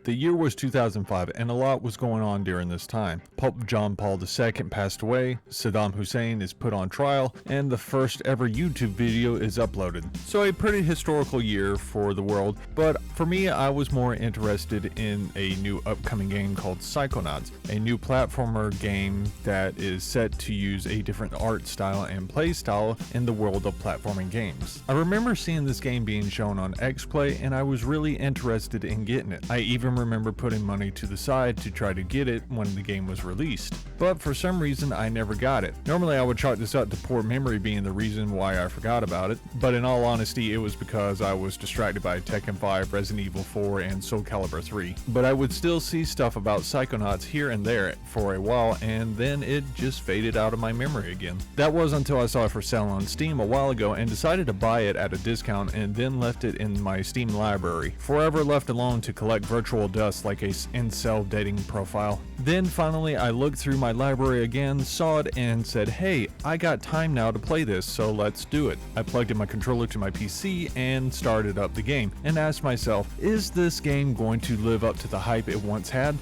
The year was 2005 and a lot was going on during this time. Pope John Paul II passed away, Saddam Hussein is put on trial, and the first ever YouTube video is uploaded. So a pretty historical year for the world, but for me I was more interested in a new upcoming game called Psychonauts, a new platformer game that is set to use a different art style and play style in the world of platforming games. I remember seeing this game being shown on XPlay and I was really interested in getting it. I even remember putting money to the side to try to get it when the game was released, but for some reason I never got it. Normally I would chalk this up to poor memory being the reason why I forgot about it, but in all honesty it was because I was distracted by Tekken 5, Resident Evil 4, and Soul Calibur 3. But I would still see stuff about Psychonauts here and there for a while, and then it just faded out of my memory again. That was until I saw it for sale on Steam a while ago and decided to buy it at a discount, and then left it in my Steam library, forever left alone to collect virtual dust like a incel dating profile. Then finally I looked through my library again, saw it, and said, hey, I got time now to play this, so let's do it. I plugged in my controller to my PC and started up the game, and asked myself, is this game going to live up to the hype it once had?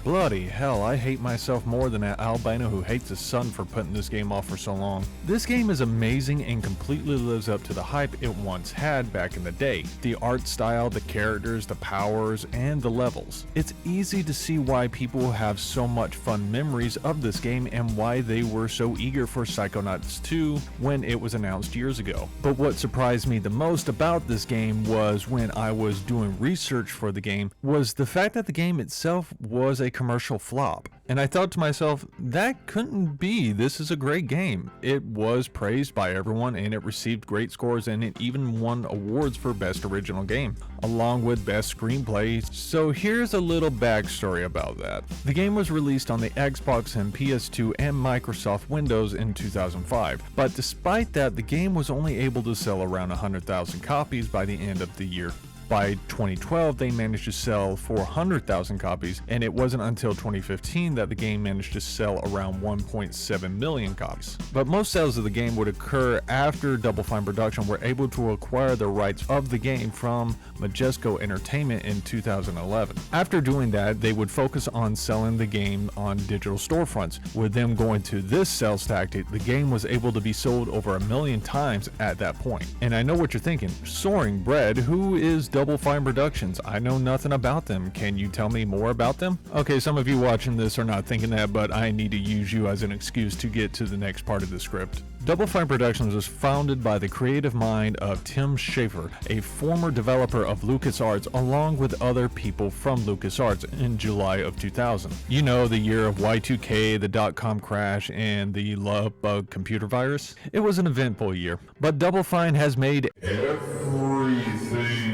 Bloody hell, I hate myself more than that albino who hates his son for putting this game off for so long. This game is amazing and completely lives up to the hype it once had back in the day. The art style, the characters, the powers, and the levels. It's easy to see why people have so much fun memories of this game and why they were so eager for Psychonauts 2 when it was announced years ago. But what surprised me the most about this game was when I was doing research for the game was the fact that the game itself was a commercial flop. And I thought to myself, that couldn't be. This is a great game. It was praised by everyone and it received great scores, and it even won awards for Best Original Game, along with Best Screenplay. So here's a little backstory about that. The game was released on the Xbox and PS2 and Microsoft Windows in 2005, but despite that, the game was only able to sell around 100,000 copies by the end of the year. By 2012, they managed to sell 400,000 copies, and it wasn't until 2015 that the game managed to sell around 1.7 million copies. But most sales of the game would occur after Double Fine Production were able to acquire the rights of the game from Majesco Entertainment in 2011. After doing that, they would focus on selling the game on digital storefronts. With them going to this sales tactic, the game was able to be sold over 1 million times at that point. And I know what you're thinking, Soaring Bread, who is Double Fine Productions? I know nothing about them. Can you tell me more about them? Okay, some of you watching this are not thinking that, but I need to use you as an excuse to get to the next part of the script. Double Fine Productions was founded by the creative mind of Tim Schafer, a former developer of LucasArts, along with other people from LucasArts in July of 2000. You know, the year of Y2K, the dot-com crash, and the love bug computer virus? It was an eventful year, but Double Fine has made everything.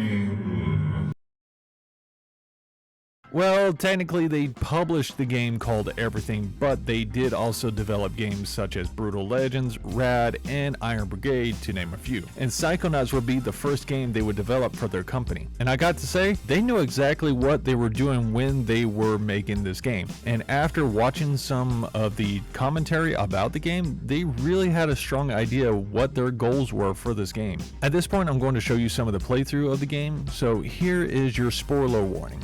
Well, technically they published the game called Everything, but they did also develop games such as Brutal Legends, Rad, and Iron Brigade, to name a few. And Psychonauts would be the first game they would develop for their company. And I got to say, they knew exactly what they were doing when they were making this game. And after watching some of the commentary about the game, they really had a strong idea of what their goals were for this game. At this point, I'm going to show you some of the playthrough of the game, so here is your spoiler warning.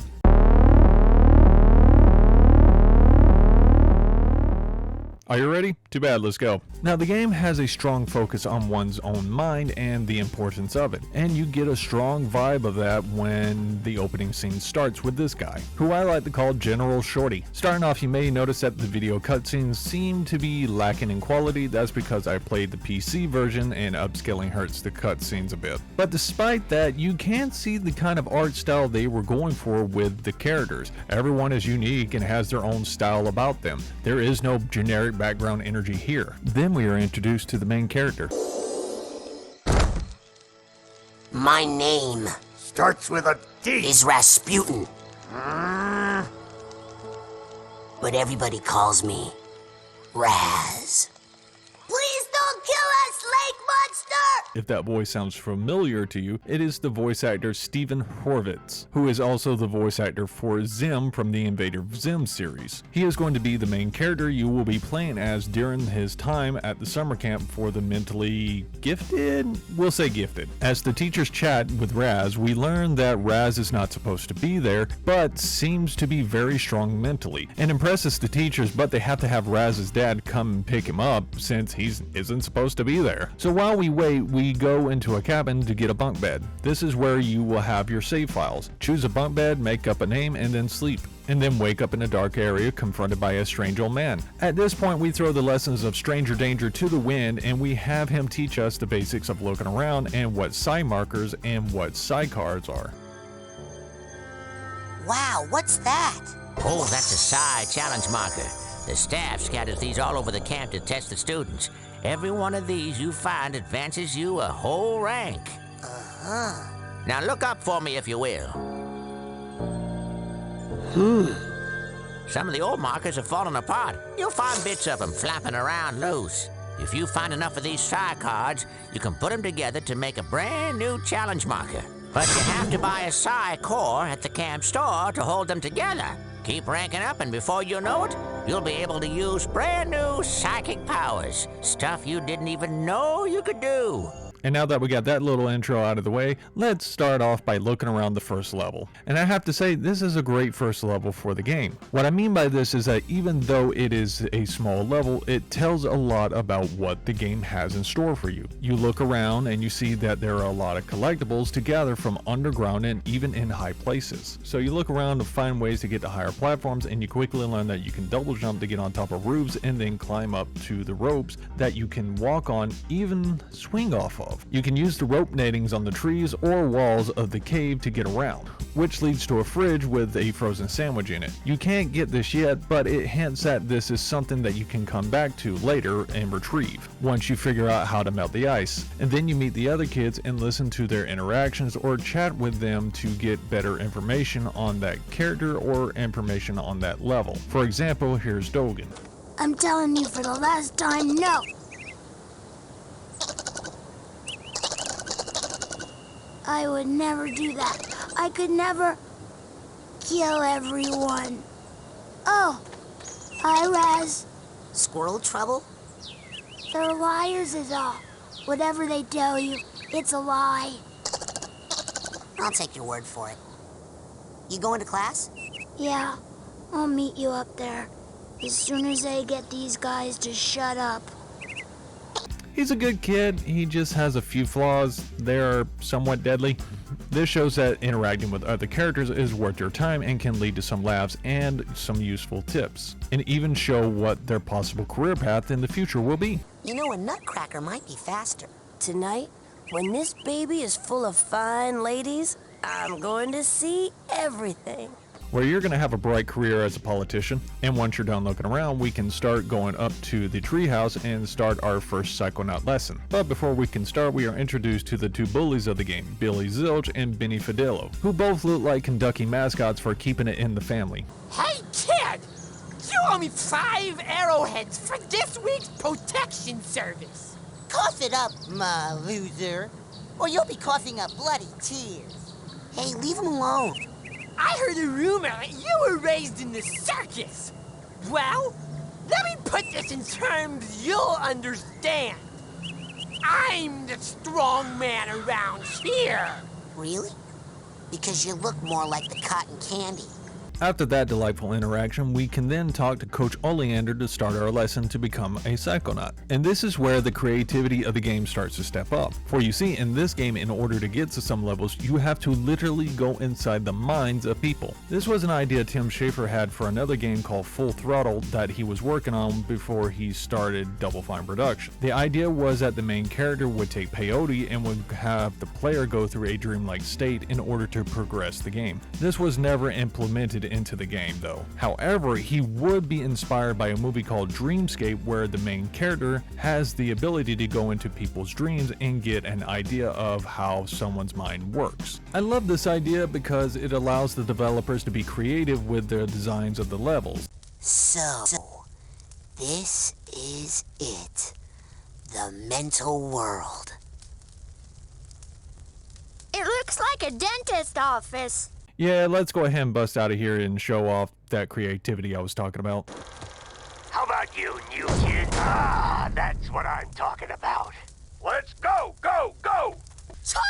Are you ready? Too bad, let's go. Now, the game has a strong focus on one's own mind and the importance of it, and you get a strong vibe of that when the opening scene starts with this guy, who I like to call General Shorty. Starting off, you may notice that the video cutscenes seem to be lacking in quality. That's because I played the PC version and upscaling hurts the cutscenes a bit. But despite that, you can see the kind of art style they were going for with the characters. Everyone is unique and has their own style about them. There is no generic background energy here. Then we are introduced to the main character. My name starts with a D. is Rasputin. But everybody calls me Raz. Please don't kill us, lake monster! Master! If that voice sounds familiar to you, it is the voice actor Stephen Horvitz, who is also the voice actor for Zim from the Invader Zim series. He is going to be the main character you will be playing as during his time at the summer camp for the mentally gifted? We'll say gifted. As the teachers chat with Raz, we learn that Raz is not supposed to be there, but seems to be very strong mentally, and impresses the teachers, but they have to have Raz's dad come and pick him up since he isn't supposed to be there. So while we wait, we go into a cabin to get a bunk bed. This is where you will have your save files. Choose a bunk bed, make up a name, and then sleep. And then wake up in a dark area confronted by a strange old man. At this point, we throw the lessons of stranger danger to the wind, and we have him teach us the basics of looking around and what psi markers and what psi cards are. Wow, what's that? Oh, that's a psi challenge marker. The staff scatters these all over the camp to test the students. Every one of these you find advances you a whole rank. Now look up for me if you will. Some of the old markers have fallen apart. You'll find bits of them flapping around loose. If you find enough of these psi cards, you can put them together to make a brand new challenge marker. But you have to buy a psi core at the camp store to hold them together. Keep ranking up, and before you know it, you'll be able to use brand new psychic powers. Stuff you didn't even know you could do. And now that we got that little intro out of the way, let's start off by looking around the first level. And I have to say, this is a great first level for the game. What I mean by this is that even though it is a small level, it tells a lot about what the game has in store for you. You look around and you see that there are a lot of collectibles to gather from underground and even in high places. So you look around to find ways to get to higher platforms, and you quickly learn that you can double jump to get on top of roofs and then climb up to the ropes that you can walk on, even swing off of. You can use the rope nettings on the trees or walls of the cave to get around, which leads to a fridge with a frozen sandwich in it. You can't get this yet, but it hints that this is something that you can come back to later and retrieve once you figure out how to melt the ice. And then you meet the other kids and listen to their interactions or chat with them to get better information on that character or information on that level. For example, here's Dogan. I'm telling you for the last time, no. I would never do that. I could never kill everyone. Oh, hi, Raz. Squirrel trouble? They're liars is all. Whatever they tell you, it's a lie. I'll take your word for it. You going to class? Yeah, I'll meet you up there as soon as I get these guys to shut up. He's a good kid, he just has a few flaws. They are somewhat deadly. This shows that interacting with other characters is worth your time and can lead to some laughs and some useful tips, and even show what their possible career path in the future will be. You know, a nutcracker might be faster. Tonight, when this baby is full of fine ladies, I'm going to see everything. Where you're going to have a bright career as a politician, and once you're done looking around, we can start going up to the treehouse and start our first Psychonaut lesson. But before we can start, we are introduced to the two bullies of the game, Billy Zilch and Benny Fidello, who both look like Kentucky mascots for keeping it in the family. Hey, kid! You owe me 5 arrowheads for this week's protection service. Cough it up, my loser, or you'll be coughing up bloody tears. Hey, leave him alone. I heard a rumor that you were raised in the circus. Well, let me put this in terms you'll understand. I'm the strong man around here. Really? Because you look more like the cotton candy. After that delightful interaction, we can then talk to Coach Oleander to start our lesson to become a Psychonaut. And this is where the creativity of the game starts to step up. For you see, in this game, in order to get to some levels, you have to literally go inside the minds of people. This was an idea Tim Schafer had for another game called Full Throttle that he was working on before he started Double Fine production. The idea was that the main character would take peyote and would have the player go through a dreamlike state in order to progress the game. This was never implemented into the game though. However, he would be inspired by a movie called Dreamscape, where the main character has the ability to go into people's dreams and get an idea of how someone's mind works. I love this idea because it allows the developers to be creative with their designs of the levels. So, this is it. The mental world. It looks like a dentist office. Yeah, let's go ahead and bust out of here and show off that creativity I was talking about. How about you, new kid? Ah, that's what I'm talking about. Let's go, go, go! Charge!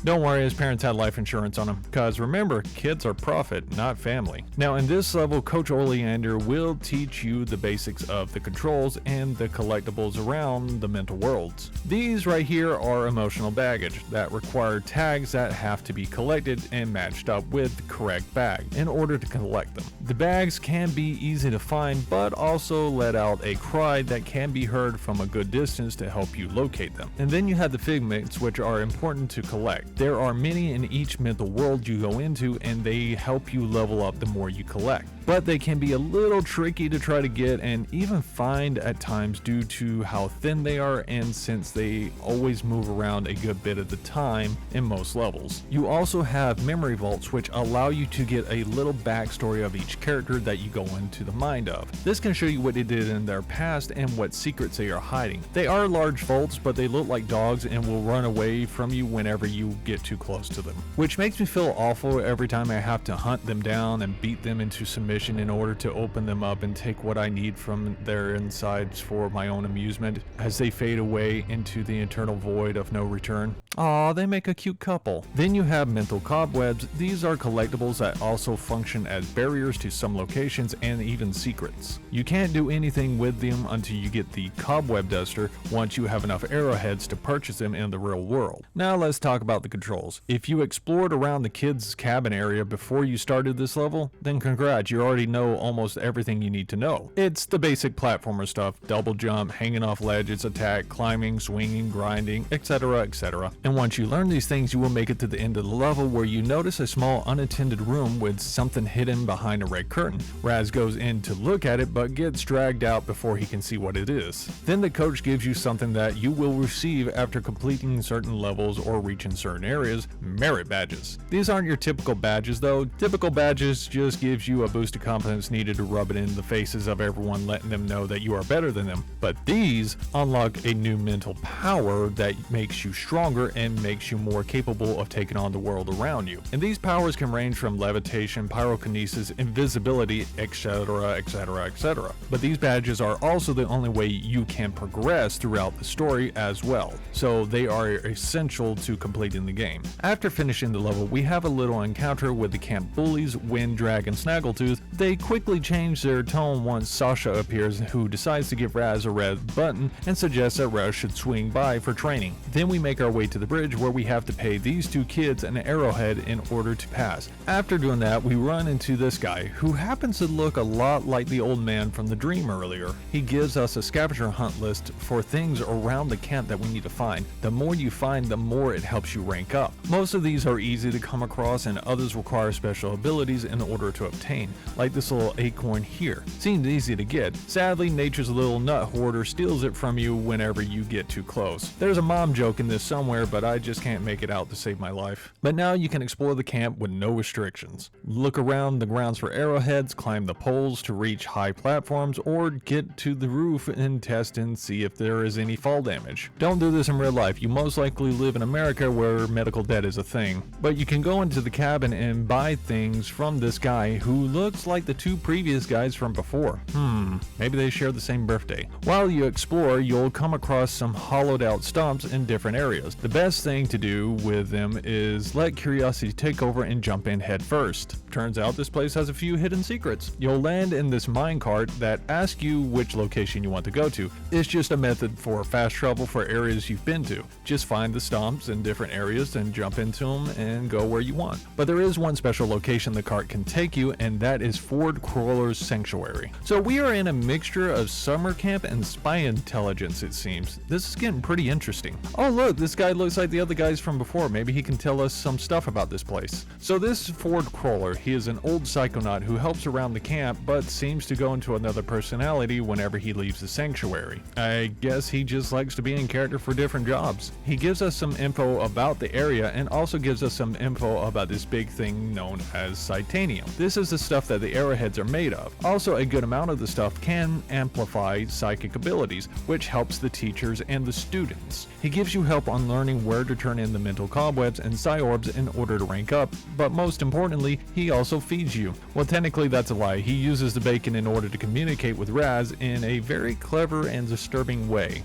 Don't worry, his parents had life insurance on him, because remember, kids are profit, not family. Now in this level, Coach Oleander will teach you the basics of the controls and the collectibles around the mental worlds. These right here are emotional baggage that require tags that have to be collected and matched up with the correct bag in order to collect them. The bags can be easy to find, but also let out a cry that can be heard from a good distance to help you locate them. And then you have the figments, which are important to collect. There are many in each mental world you go into, and they help you level up the more you collect. But they can be a little tricky to try to get and even find at times due to how thin they are, and since they always move around a good bit of the time in most levels. You also have memory vaults, which allow you to get a little backstory of each character that you go into the mind of. This can show you what they did in their past and what secrets they are hiding. They are large vaults, but they look like dogs and will run away from you whenever you get too close to them, which makes me feel awful every time I have to hunt them down and beat them into submission in order to open them up and take what I need from their insides for my own amusement as they fade away into the eternal void of no return. Aw, they make a cute couple. Then you have mental cobwebs. These are collectibles that also function as barriers to some locations and even secrets. You can't do anything with them until you get the cobweb duster once you have enough arrowheads to purchase them in the real world. Now let's talk about the controls. If you explored around the kids' cabin area before you started this level, then congrats, you already know almost everything you need to know. It's the basic platformer stuff: double jump, hanging off ledges, attack, climbing, swinging, grinding, etc, etc. And once you learn these things, you will make it to the end of the level where you notice a small unattended room with something hidden behind a red curtain. Raz goes in to look at it but gets dragged out before he can see what it is. Then the coach gives you something that you will receive after completing certain levels or reaching certain areas: merit badges. These aren't your typical badges though. Typical badges just gives you a boost of confidence needed to rub it in the faces of everyone, letting them know that you are better than them. But these unlock a new mental power that makes you stronger and makes you more capable of taking on the world around you. And these powers can range from levitation, pyrokinesis, invisibility, etc, etc, etc. But these badges are also the only way you can progress throughout the story as well, so they are essential to completing the game. After finishing the level, we have a little encounter with the camp bullies, Wind Drag, and Snaggletooth. They quickly change their tone once Sasha appears, who decides to give Raz a red button and suggests that Raz should swing by for training. Then we make our way to the bridge where we have to pay these two kids an arrowhead in order to pass. After doing that, we run into this guy who happens to look a lot like the old man from the dream earlier. He gives us a scavenger hunt list for things around the camp that we need to find. The more you find, the more it helps you rank up. Most of these are easy to come across and others require special abilities in order to obtain, like this little acorn here. Seems easy to get. Sadly, nature's little nut hoarder steals it from you whenever you get too close. There's a mom joke in this somewhere, but I just can't make it out to save my life. But now you can explore the camp with no restrictions. Look around the grounds for arrowheads, climb the poles to reach high platforms, or get to the roof and test and see if there is any fall damage. Don't do this in real life. You most likely live in America where medical debt is a thing. But you can go into the cabin and buy things from this guy who looks like the two previous guys from before. Maybe they share the same birthday. While you explore, you'll come across some hollowed out stumps in different areas. The best thing to do with them is let curiosity take over and jump in head first. Turns out this place has a few hidden secrets. You'll land in this minecart that asks you which location you want to go to. It's just a method for fast travel for areas you've been to. Just find the stumps in different areas and jump into them and go where you want. But there is one special location the cart can take you, and that is Ford Crawler's Sanctuary. So we are in a mixture of summer camp and spy intelligence, it seems. This is getting pretty interesting. Oh look, this guy looks looks like the other guys from before. Maybe he can tell us some stuff about this place. So this Ford Crawler, he is an old Psychonaut who helps around the camp, but seems to go into another personality whenever he leaves the sanctuary. I guess he just likes to be in character for different jobs. He gives us some info about the area and also gives us some info about this big thing known as Titanium. This is the stuff that the arrowheads are made of. Also, a good amount of the stuff can amplify psychic abilities, which helps the teachers and the students. He gives you help on learning where to turn in the mental cobwebs and psyorbs in order to rank up, but most importantly, he also feeds you. Well, technically that's a lie. He uses the bacon in order to communicate with Raz in a very clever and disturbing way.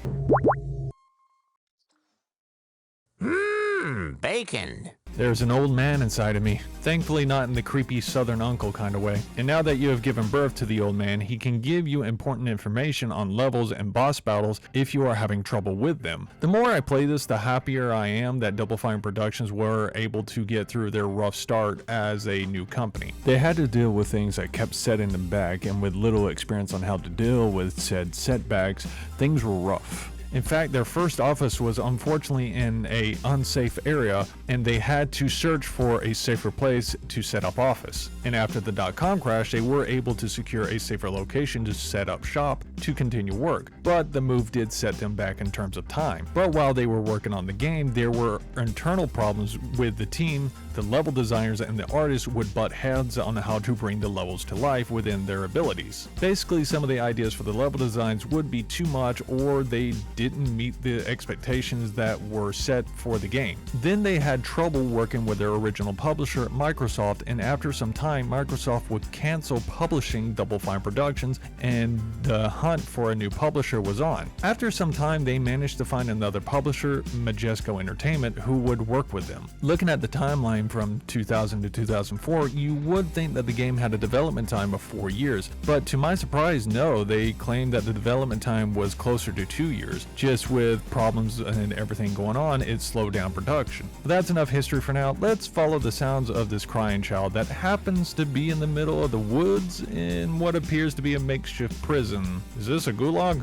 Bacon. There's an old man inside of me, thankfully not in the creepy southern uncle kind of way. And now that you have given birth to the old man, he can give you important information on levels and boss battles if you are having trouble with them. The more I play this, the happier I am that Double Fine Productions were able to get through their rough start as a new company. They had to deal with things that kept setting them back, and with little experience on how to deal with said setbacks, things were rough. In fact, their first office was unfortunately in an unsafe area, and they had to search for a safer place to set up office. And after the .com crash, they were able to secure a safer location to set up shop to continue work. But the move did set them back in terms of time. But while they were working on the game, there were internal problems with the team. The level designers and the artists would butt heads on how to bring the levels to life within their abilities. Basically, some of the ideas for the level designs would be too much, or they didn't meet the expectations that were set for the game. Then they had trouble working with their original publisher, Microsoft, and after some time, Microsoft would cancel publishing Double Fine Productions, and the hunt for a new publisher was on. After some time, they managed to find another publisher, Majesco Entertainment, who would work with them. Looking at the timeline from 2000 to 2004, you would think that the game had a development time of 4 years, but to my surprise, no, they claimed that the development time was closer to 2 years. Just with problems and everything going on, it slowed down production. But that's enough history for now. Let's follow the sounds of this crying child that happens to be in the middle of the woods in what appears to be a makeshift prison. Is this a gulag?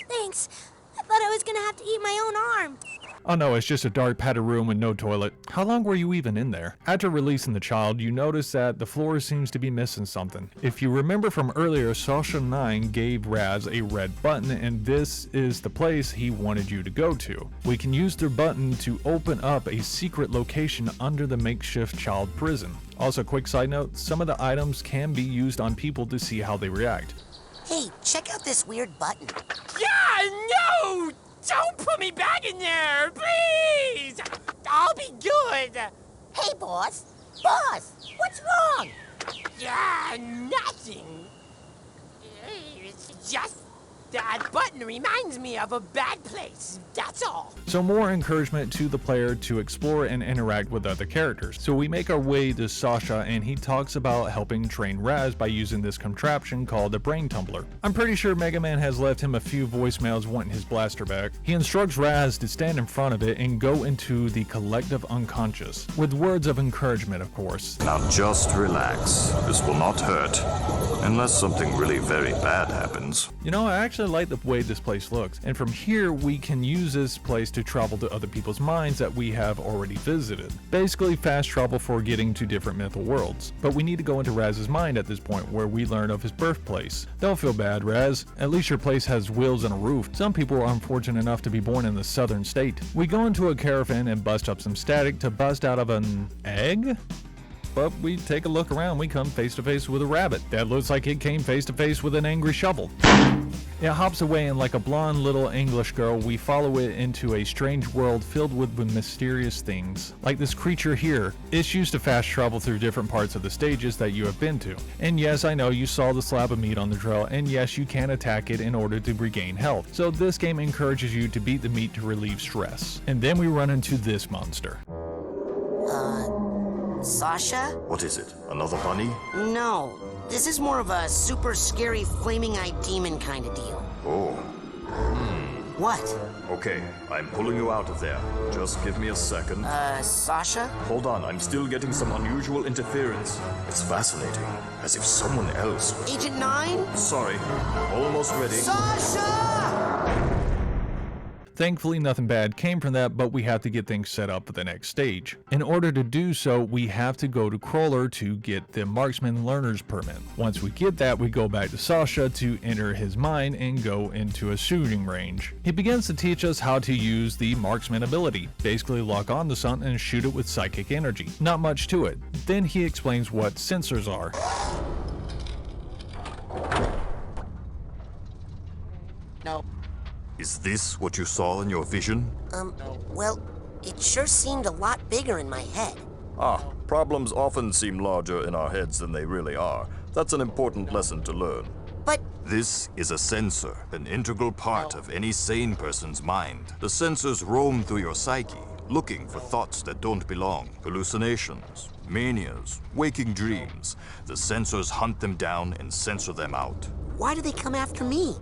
Thanks. I thought I was gonna have to eat my own arm. Oh no, it's just a dark padded room with no toilet. How long were you even in there? After releasing the child, you notice that the floor seems to be missing something. If you remember from earlier, Sasha 9 gave Raz a red button, and this is the place he wanted you to go to. We can use the button to open up a secret location under the makeshift child prison. Also, quick side note, some of the items can be used on people to see how they react. Hey, check out this weird button. Yeah, no! Don't put me back in there, please! I'll be good. Hey, boss. Boss, what's wrong? Yeah, nothing. It's just that button reminds me of a bad place, that's all. So more encouragement to the player to explore and interact with other characters. So we make our way to Sasha, and he talks about helping train Raz by using this contraption called a brain tumbler. I'm pretty sure Mega Man has left him a few voicemails wanting his blaster back. He instructs Raz to stand in front of it and go into the collective unconscious, with words of encouragement, of course. Now just relax. This will not hurt. Unless something really very bad happens. You know, I actually like the way this place looks, and from here we can use this place to travel to other people's minds that we have already visited. Basically fast travel for getting to different mythical worlds. But we need to go into Raz's mind at this point, where we learn of his birthplace. Don't feel bad, Raz. At least your place has wheels and a roof. Some people are unfortunate enough to be born in the southern state. We go into a caravan and bust up some static to bust out of an egg? But we take a look around, we come face to face with a rabbit that looks like it came face to face with an angry shovel. It hops away, and like a blonde little English girl, we follow it into a strange world filled with mysterious things. Like this creature here. It's used to fast travel through different parts of the stages that you have been to. And yes, I know you saw the slab of meat on the trail, and yes, you can attack it in order to regain health. So this game encourages you to beat the meat to relieve stress. And then we run into this monster. Sasha? What is it? Another bunny? No. This is more of a super scary flaming-eyed demon kind of deal. Oh. What? Okay, I'm pulling you out of there. Just give me a second. Sasha? Hold on, I'm still getting some unusual interference. It's fascinating, as if someone else... Agent 9? Sorry, almost ready. Sasha! Thankfully, nothing bad came from that, but we have to get things set up for the next stage. In order to do so, we have to go to Crawler to get the Marksman Learner's Permit. Once we get that, we go back to Sasha to enter his mind and go into a shooting range. He begins to teach us how to use the Marksman ability, basically lock on to something and shoot it with psychic energy. Not much to it. Then he explains what sensors are. No. Is this what you saw in your vision? Well, it sure seemed a lot bigger in my head. Problems often seem larger in our heads than they really are. That's an important lesson to learn. But This is a sensor, an integral part of any sane person's mind. The sensors roam through your psyche, looking for thoughts that don't belong, hallucinations, manias, waking dreams. The sensors hunt them down and censor them out. why do they come after me?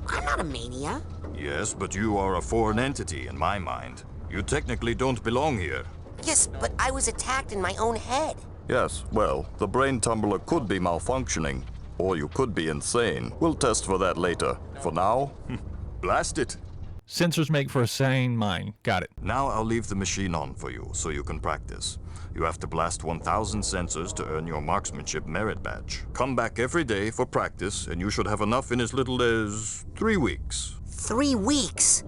I'm not a mania. Yes, but you are a foreign entity in my mind. You technically don't belong here. Yes, but I was attacked in my own head. Yes, well, the brain tumbler could be malfunctioning, or you could be insane. We'll test for that later. For now, blast it. Sensors make for a sane mind. Got it. Now I'll leave the machine on for you, so you can practice. You have to blast 1,000 sensors to earn your marksmanship merit badge. Come back every day for practice, and you should have enough in as little as 3 weeks. 3 weeks?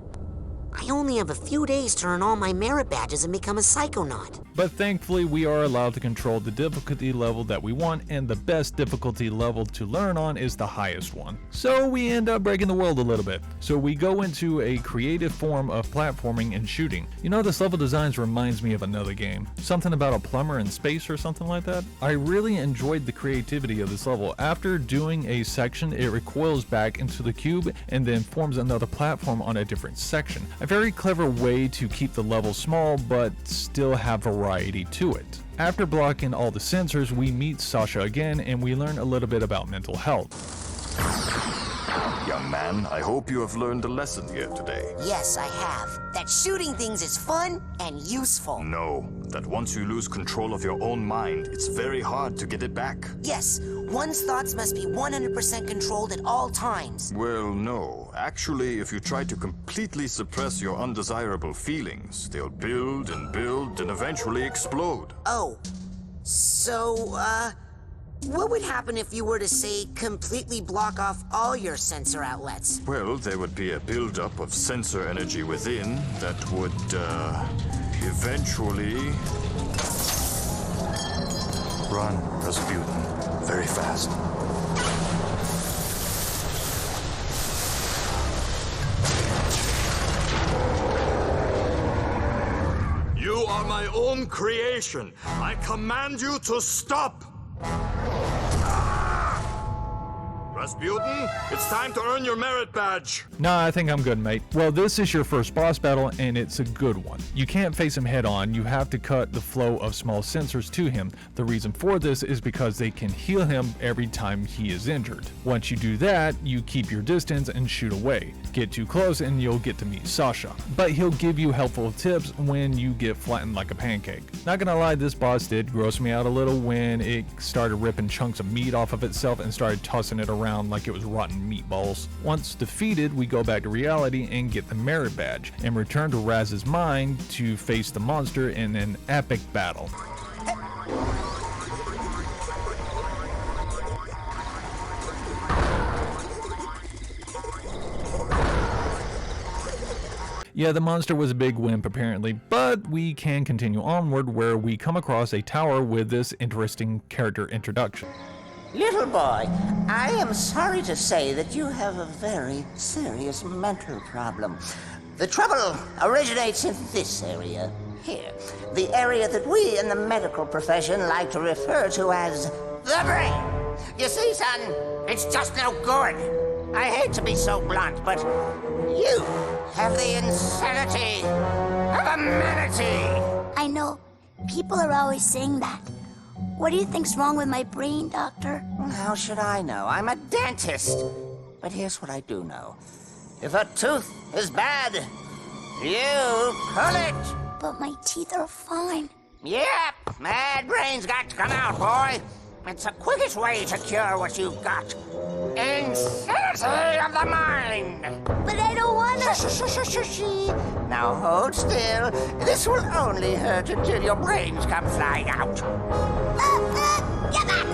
I only have a few days to earn all my merit badges and become a Psychonaut. But thankfully, we are allowed to control the difficulty level that we want, and the best difficulty level to learn on is the highest one. So we end up breaking the world a little bit. So we go into a creative form of platforming and shooting. You know, this level designs reminds me of another game. Something about a plumber in space or something like that. I really enjoyed the creativity of this level. After doing a section, it recoils back into the cube and then forms another platform on a different section. A very clever way to keep the level small but still have variety to it. After blocking all the sensors, we meet Sasha again and we learn a little bit about mental health. Young man, I hope you have learned a lesson here today. Yes, I have. That shooting things is fun and useful. No, that once you lose control of your own mind, it's very hard to get it back. Yes, one's thoughts must be 100% controlled at all times. Well, no. Actually, if you try to completely suppress your undesirable feelings, they'll build and eventually explode. Oh, so, what would happen if you were to, say, completely block off all your sensor outlets? Well, there would be a buildup of sensor energy within that would, eventually... Run, Rasputin. Very fast. You are my own creation. I command you to stop! Rasputin, it's time to earn your merit badge. Nah, I think I'm good, mate. Well, this is your first boss battle, and it's a good one. You can't face him head on. You have to cut the flow of small sensors to him. The reason for this is because they can heal him every time he is injured. Once you do that, you keep your distance and shoot away. Get too close and you'll get to meet Sasha. But he'll give you helpful tips when you get flattened like a pancake. Not gonna lie, this boss did gross me out a little when it started ripping chunks of meat off of itself and started tossing it around like it was rotten meatballs. Once defeated, we go back to reality and get the merit badge, and return to Raz's mind to face the monster in an epic battle. Yeah, the monster was a big wimp apparently, but we can continue onward where we come across a tower with this interesting character introduction. Little boy, I am sorry to say that you have a very serious mental problem. The trouble originates in this area, here. The area that we in the medical profession like to refer to as the brain. You see, son, it's just no good. I hate to be so blunt, but you have the insanity of a manatee. I know. People are always saying that. What do you think's wrong with my brain, Doctor? How should I know? I'm a dentist. But here's what I do know. If a tooth is bad, you pull it. But my teeth are fine. Yep, mad brains got to come out, boy. It's the quickest way to cure what you've got. Insanity of the mind. But I don't wanna. Shh. Now hold still. This will only hurt until your brains come flying out. Get back!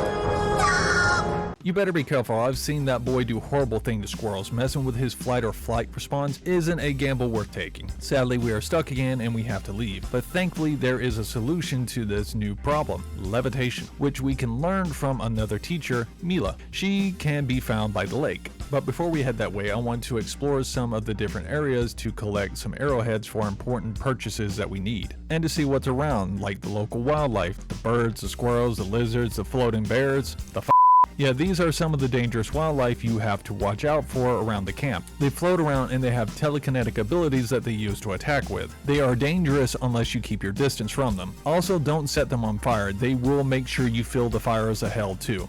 No! You better be careful. I've seen that boy do horrible things to squirrels. Messing with his flight or flight response isn't a gamble worth taking. Sadly, we are stuck again and we have to leave. But thankfully, there is a solution to this new problem, levitation, which we can learn from another teacher, Mila. She can be found by the lake. But before we head that way, I want to explore some of the different areas to collect some arrowheads for important purchases that we need, and to see what's around, like the local wildlife, the birds, the squirrels, the lizards, the floating bears, the Yeah, these are some of the dangerous wildlife you have to watch out for around the camp. They float around and they have telekinetic abilities that they use to attack with. They are dangerous unless you keep your distance from them. Also, don't set them on fire. They will make sure you feel the fire as a hell too.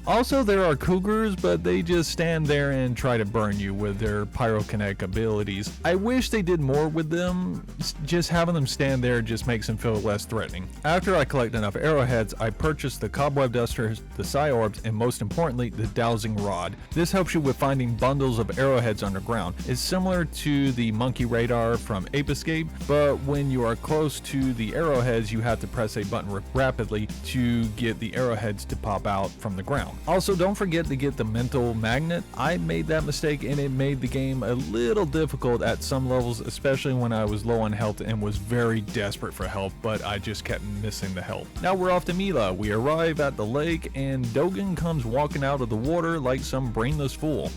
Also, there are cougars, but they just stand there and try to burn you with their pyrokinetic abilities. I wish they did more with them. Just having them stand there just makes them feel less threatening. After I collect enough arrowheads, I purchase the cobweb dusters, the psi orbs, and most importantly, the dowsing rod. This helps you with finding bundles of arrowheads underground. It's similar to the monkey radar from Ape Escape, but when you are close to the arrowheads, you have to press a button rapidly to get the arrowheads to pop out from the ground. Also, don't forget to get the mental magnet. I made that mistake and it made the game a little difficult at some levels, especially when I was low on health and was very desperate for help, but I just kept missing the help. Now we're off to Mila. We arrive at the lake and Dogen comes walking out of the water like some brainless fool.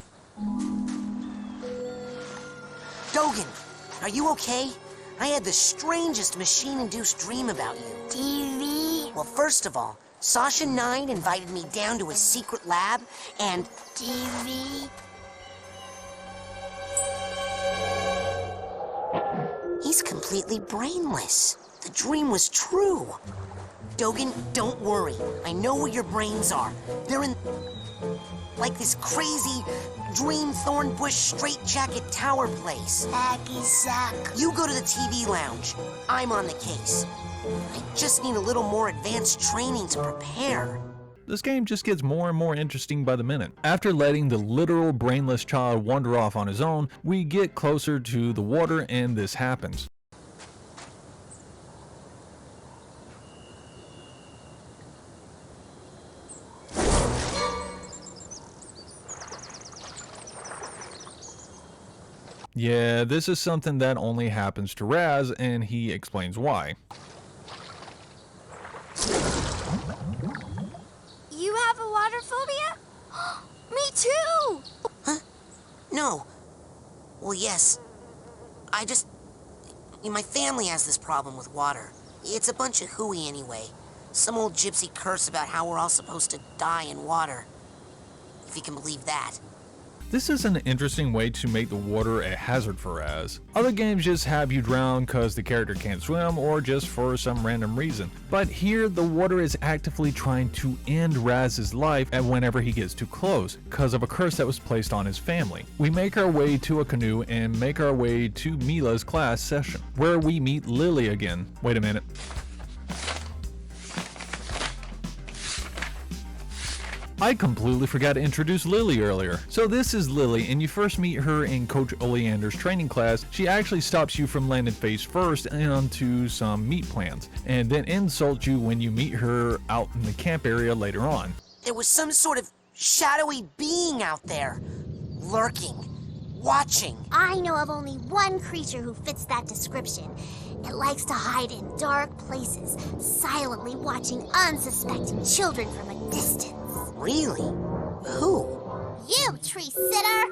Dogen, are you okay? I had the strangest machine-induced dream about you. TV? Well, first of all, Sasha 9 invited me down to his secret lab, and... TV? He's completely brainless. The dream was true. Dogen, don't worry. I know where your brains are. They're in... like this crazy dream thorn bush straitjacket tower place. Hacky sack. You go to the TV lounge. I'm on the case. I just need a little more advanced training to prepare. This game just gets more and more interesting by the minute. After letting the literal brainless child wander off on his own, we get closer to the water and this happens. Yeah, this is something that only happens to Raz, and he explains why. You have a water phobia? Me too! Huh? No. Well, yes. My family has this problem with water. It's a bunch of hooey anyway. Some old gypsy curse about how we're all supposed to die in water. If you can believe that. This is an interesting way to make the water a hazard for Raz. Other games just have you drown cause the character can't swim or just for some random reason. But here the water is actively trying to end Raz's life and whenever he gets too close, cause of a curse that was placed on his family. We make our way to a canoe and make our way to Mila's class session, where we meet Lily again. Wait a minute. I completely forgot to introduce Lily earlier. So this is Lily, and you first meet her in Coach Oleander's training class. She actually stops you from landing face first onto some meat plants, and then insults you when you meet her out in the camp area later on. There was some sort of shadowy being out there, lurking, watching. I know of only one creature who fits that description. It likes to hide in dark places, silently watching unsuspecting children from a distance. Really? Who? You, tree sitter!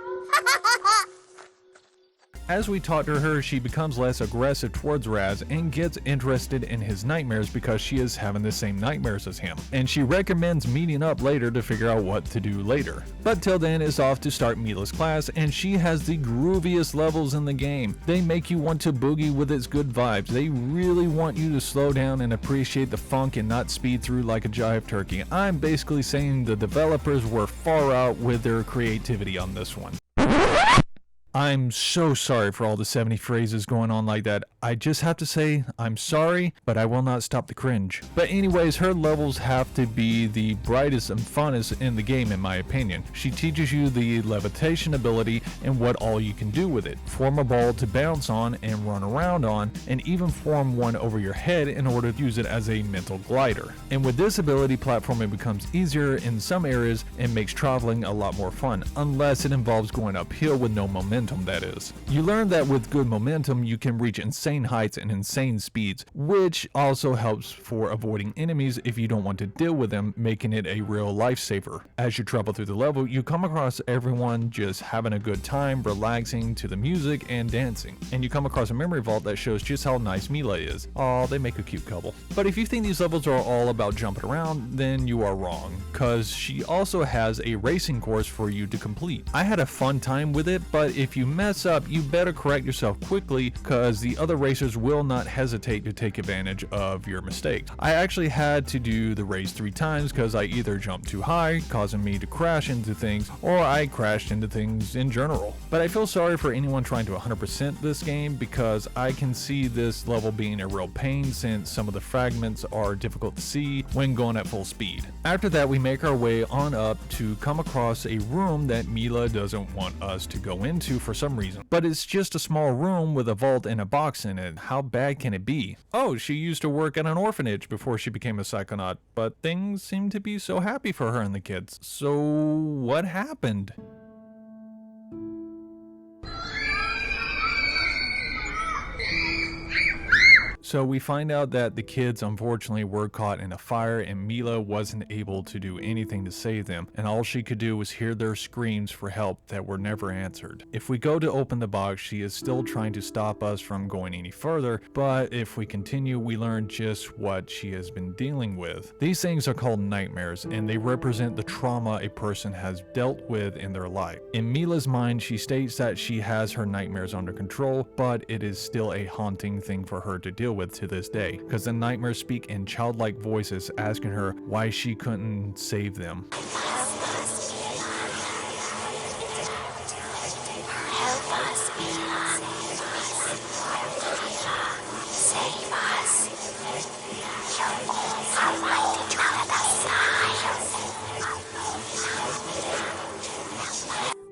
As we talk to her, she becomes less aggressive towards Raz and gets interested in his nightmares because she is having the same nightmares as him, and she recommends meeting up later to figure out what to do later. But till then, it's off to start Mila's class, and she has the grooviest levels in the game. They make you want to boogie with its good vibes. They really want you to slow down and appreciate the funk and not speed through like a jive turkey. I'm basically saying the developers were far out with their creativity on this one. I'm so sorry for all the 70 phrases going on like that. I just have to say, I'm sorry, but I will not stop the cringe. But anyways, her levels have to be the brightest and funnest in the game in my opinion. She teaches you the levitation ability and what all you can do with it. Form a ball to bounce on and run around on, and even form one over your head in order to use it as a mental glider. And with this ability, platforming becomes easier in some areas and makes traveling a lot more fun, unless it involves going uphill with no momentum. That is. You learn that with good momentum you can reach insane heights and insane speeds, which also helps for avoiding enemies if you don't want to deal with them, making it a real lifesaver. As you travel through the level, you come across everyone just having a good time, relaxing to the music and dancing. And you come across a memory vault that shows just how nice Mila is. Aw, they make a cute couple. But if you think these levels are all about jumping around, then you are wrong, cause she also has a racing course for you to complete. I had a fun time with it, but if you mess up, you better correct yourself quickly, cause the other racers will not hesitate to take advantage of your mistake. I actually had to do the race 3 times cause I either jumped too high, causing me to crash into things, or I crashed into things in general. But I feel sorry for anyone trying to 100% this game, because I can see this level being a real pain since some of the fragments are difficult to see when going at full speed. After that, we make our way on up to come across a room that Mila doesn't want us to go into for some reason. But it's just a small room with a vault and a box in it. How bad can it be? Oh, she used to work at an orphanage before she became a psychonaut, but things seem to be so happy for her and the kids. So what happened? So we find out that the kids unfortunately were caught in a fire and Mila wasn't able to do anything to save them, and all she could do was hear their screams for help that were never answered. If we go to open the box, she is still trying to stop us from going any further, but if we continue, we learn just what she has been dealing with. These things are called nightmares, and they represent the trauma a person has dealt with in their life. In Mila's mind, she states that she has her nightmares under control, but it is still a haunting thing for her to deal with to this day, because the nightmares speak in childlike voices asking her why she couldn't save them.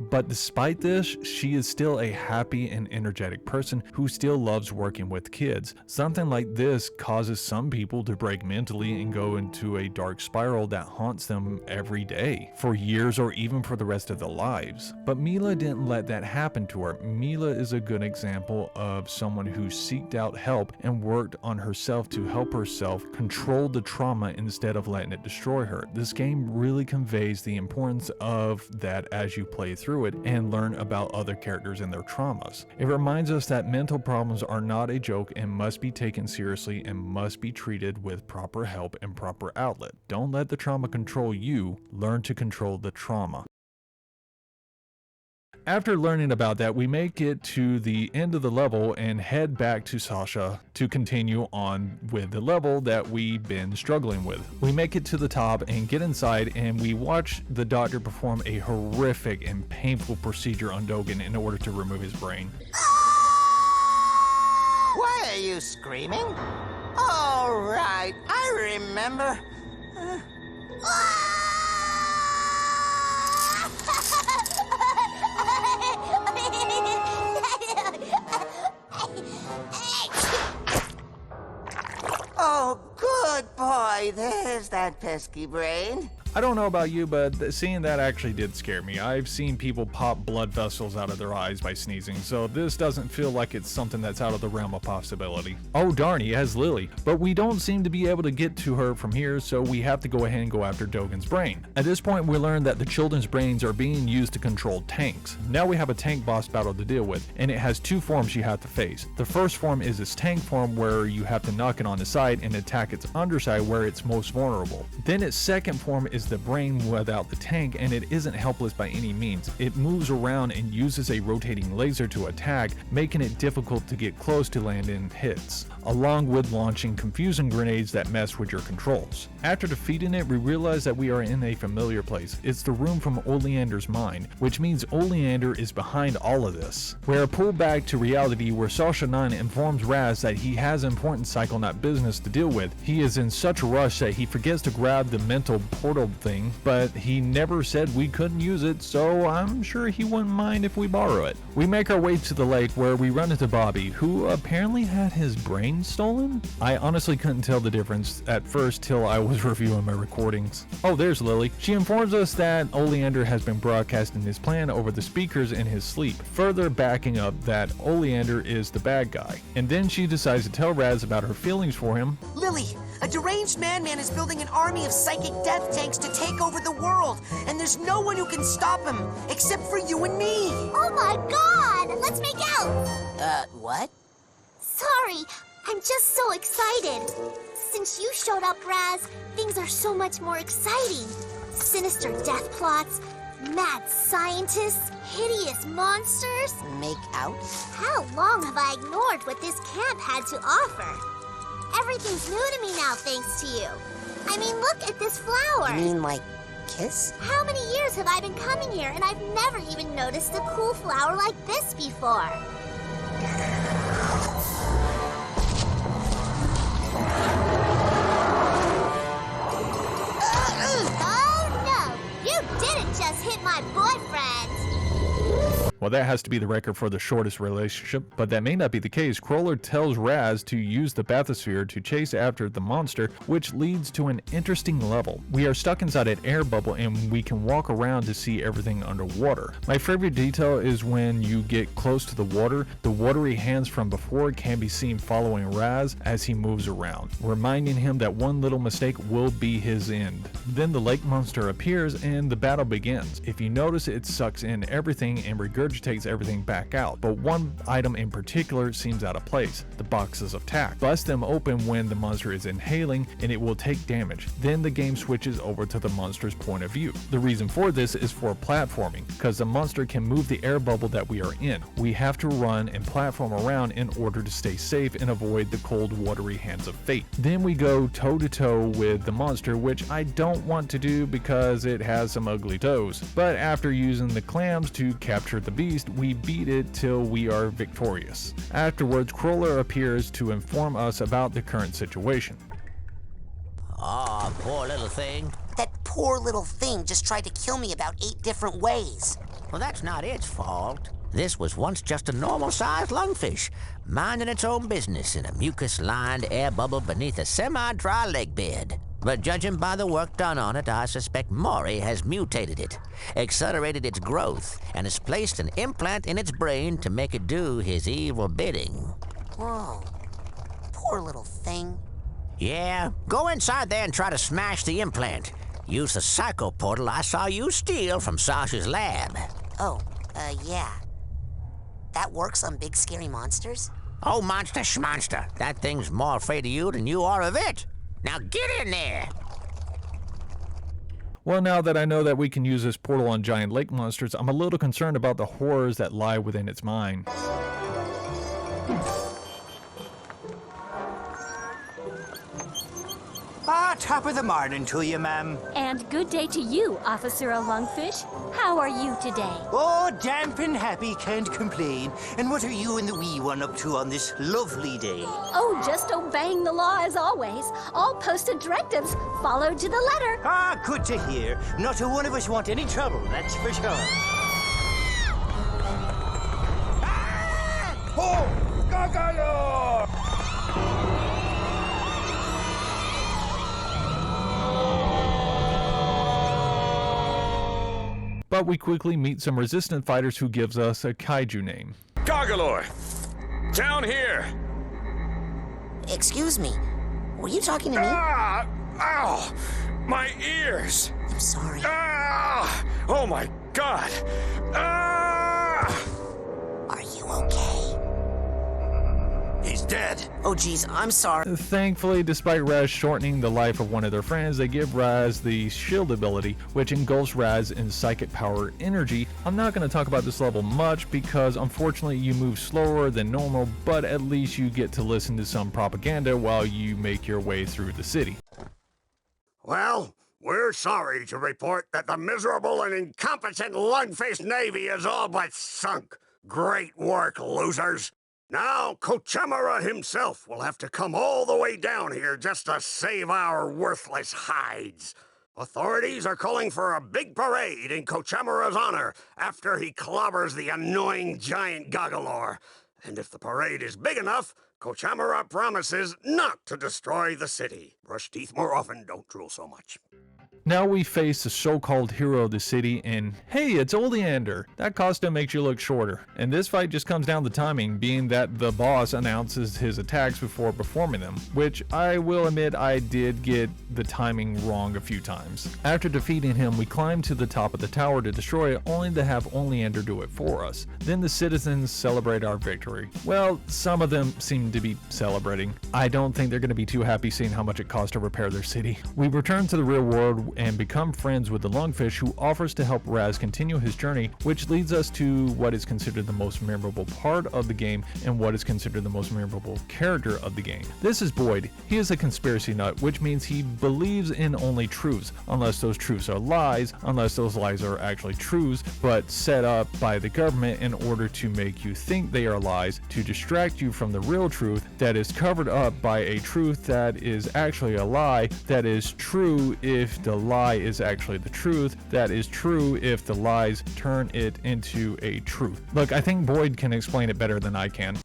But despite this, she is still a happy and energetic person who still loves working with kids. Something like this causes some people to break mentally and go into a dark spiral that haunts them every day, for years or even for the rest of their lives. But Mila didn't let that happen to her. Mila is a good example of someone who seeked out help and worked on herself to help herself control the trauma instead of letting it destroy her. This game really conveys the importance of that as you play through it and learn about other characters and their traumas. It reminds us that mental problems are not a joke and must be taken seriously and must be treated with proper help and proper outlet. Don't let the trauma control you, learn to control the trauma. After learning about that, we make it to the end of the level and head back to Sasha to continue on with the level that we've been struggling with. We make it to the top and get inside, and we watch the doctor perform a horrific and painful procedure on Dogen in order to remove his brain. Why are you screaming? All right, I remember. Oh, good boy. There's that pesky brain. I don't know about you, but seeing that actually did scare me. I've seen people pop blood vessels out of their eyes by sneezing, so this doesn't feel like it's something that's out of the realm of possibility. Oh darn, he has Lily, but we don't seem to be able to get to her from here, so we have to go ahead and go after Dogen's brain. At this point, we learn that the children's brains are being used to control tanks. Now we have a tank boss battle to deal with, and it has two forms you have to face. The first form is its tank form, where you have to knock it on the side and attack its underside where it's most vulnerable. Then its second form is the brain without the tank, and it isn't helpless by any means. It moves around and uses a rotating laser to attack, making it difficult to get close to land in hits, along with launching confusion grenades that mess with your controls. After defeating it, we realize that we are in a familiar place. It's the room from Oleander's mind, which means Oleander is behind all of this. We are pulled back to reality where Sasha 9 informs Raz that he has important Psychonaut business to deal with. He is in such a rush that he forgets to grab the mental portal thing, but he never said we couldn't use it, so I'm sure he wouldn't mind if we borrow it. We make our way to the lake where we run into Bobby, who apparently had his brain stolen? I honestly couldn't tell the difference at first till I was reviewing my recordings. Oh, there's Lily. She informs us that Oleander has been broadcasting his plan over the speakers in his sleep, further backing up that Oleander is the bad guy. And then she decides to tell Raz about her feelings for him. Lily, a deranged madman is building an army of psychic death tanks to take over the world, and there's no one who can stop him except for you and me. Oh my god! Let's make out! What? Sorry, I'm just so excited. Since you showed up, Raz, things are so much more exciting. Sinister death plots, mad scientists, hideous monsters. Make out? How long have I ignored what this camp had to offer? Everything's new to me now, thanks to you. I mean, look at this flower. You mean like kiss? How many years have I been coming here, and I've never even noticed a cool flower like this before? Oh no! You didn't just hit my boyfriend! Well, that has to be the record for the shortest relationship, but that may not be the case. Crawler tells Raz to use the bathysphere to chase after the monster, which leads to an interesting level. We are stuck inside an air bubble and we can walk around to see everything underwater. My favorite detail is when you get close to the water, the watery hands from before can be seen following Raz as he moves around, reminding him that one little mistake will be his end. Then the lake monster appears and the battle begins. If you notice, it sucks in everything and regurgitates everything back out, but one item in particular seems out of place: the boxes of tack. Bust them open when the monster is inhaling and it will take damage. Then the game switches over to the monster's point of view. The reason for this is for platforming, because the monster can move the air bubble that we are in. We have to run and platform around in order to stay safe and avoid the cold, watery hands of fate. Then we go toe to toe with the monster, which I don't want to do because it has some ugly toes. But after using the clams to capture the beast, we beat it till we are victorious. Afterwards, Crawler appears to inform us about the current situation. Oh, poor little thing. That poor little thing just tried to kill me about 8 different ways. Well, that's not its fault. This was once just a normal-sized lungfish, minding its own business in a mucus-lined air bubble beneath a semi-dry lake bed. But judging by the work done on it, I suspect Maury has mutated it, accelerated its growth, and has placed an implant in its brain to make it do his evil bidding. Whoa. Poor little thing. Yeah, go inside there and try to smash the implant. Use the psycho portal I saw you steal from Sasha's lab. Oh, yeah. That works on big scary monsters? Oh, monster schmonster. That thing's more afraid of you than you are of it. Now get in there! Well, now that I know that we can use this portal on giant lake monsters, I'm a little concerned about the horrors that lie within its mind. Top of the morning to you, ma'am. And good day to you, Officer Lungfish. How are you today? Oh, damp and happy, can't complain. And what are you and the wee one up to on this lovely day? Oh, just obeying the law as always. All posted directives followed to the letter. Ah, good to hear. Not a one of us want any trouble, that's for sure. Ah! Oh, Gagalo! but we quickly meet some resistant fighters who gives us a kaiju name. Goggalor! Down here! Excuse me, were you talking to me? Ah! Ow! My ears! I'm sorry. Ah! Oh my god! Ah! Are you okay? He's dead. Oh geez, I'm sorry. Thankfully, despite Raz shortening the life of one of their friends, they give Raz the shield ability, which engulfs Raz in psychic power energy. I'm not going to talk about this level much because unfortunately you move slower than normal, but at least you get to listen to some propaganda while you make your way through the city. Well, we're sorry to report that the miserable and incompetent lug-faced Navy is all but sunk. Great work, losers. Now, Kochamara himself will have to come all the way down here just to save our worthless hides. Authorities are calling for a big parade in Kochamara's honor after he clobbers the annoying giant Goggalor. And if the parade is big enough, Kochamara promises not to destroy the city. Brush teeth more often, don't drool so much. Now we face the so-called hero of the city, and hey, it's Oleander. That costume makes you look shorter. And this fight just comes down to timing, being that the boss announces his attacks before performing them, which I will admit I did get the timing wrong a few times. After defeating him, we climb to the top of the tower to destroy it, only to have Oleander do it for us. Then the citizens celebrate our victory. Well, some of them seem to be celebrating. I don't think they're going to be too happy seeing how much it costs to repair their city. We return to the real world and become friends with the lungfish, who offers to help Raz continue his journey, which leads us to what is considered the most memorable part of the game and what is considered the most memorable character of the game. This is Boyd. He is a conspiracy nut, which means he believes in only truths, unless those truths are lies, unless those lies are actually truths, but set up by the government in order to make you think they are lies, to distract you from the real truth that is covered up by a truth that is actually a lie, that is true if the lie is actually the truth, that is true if the lies turn it into a truth. Look, I think Boyd can explain it better than I can.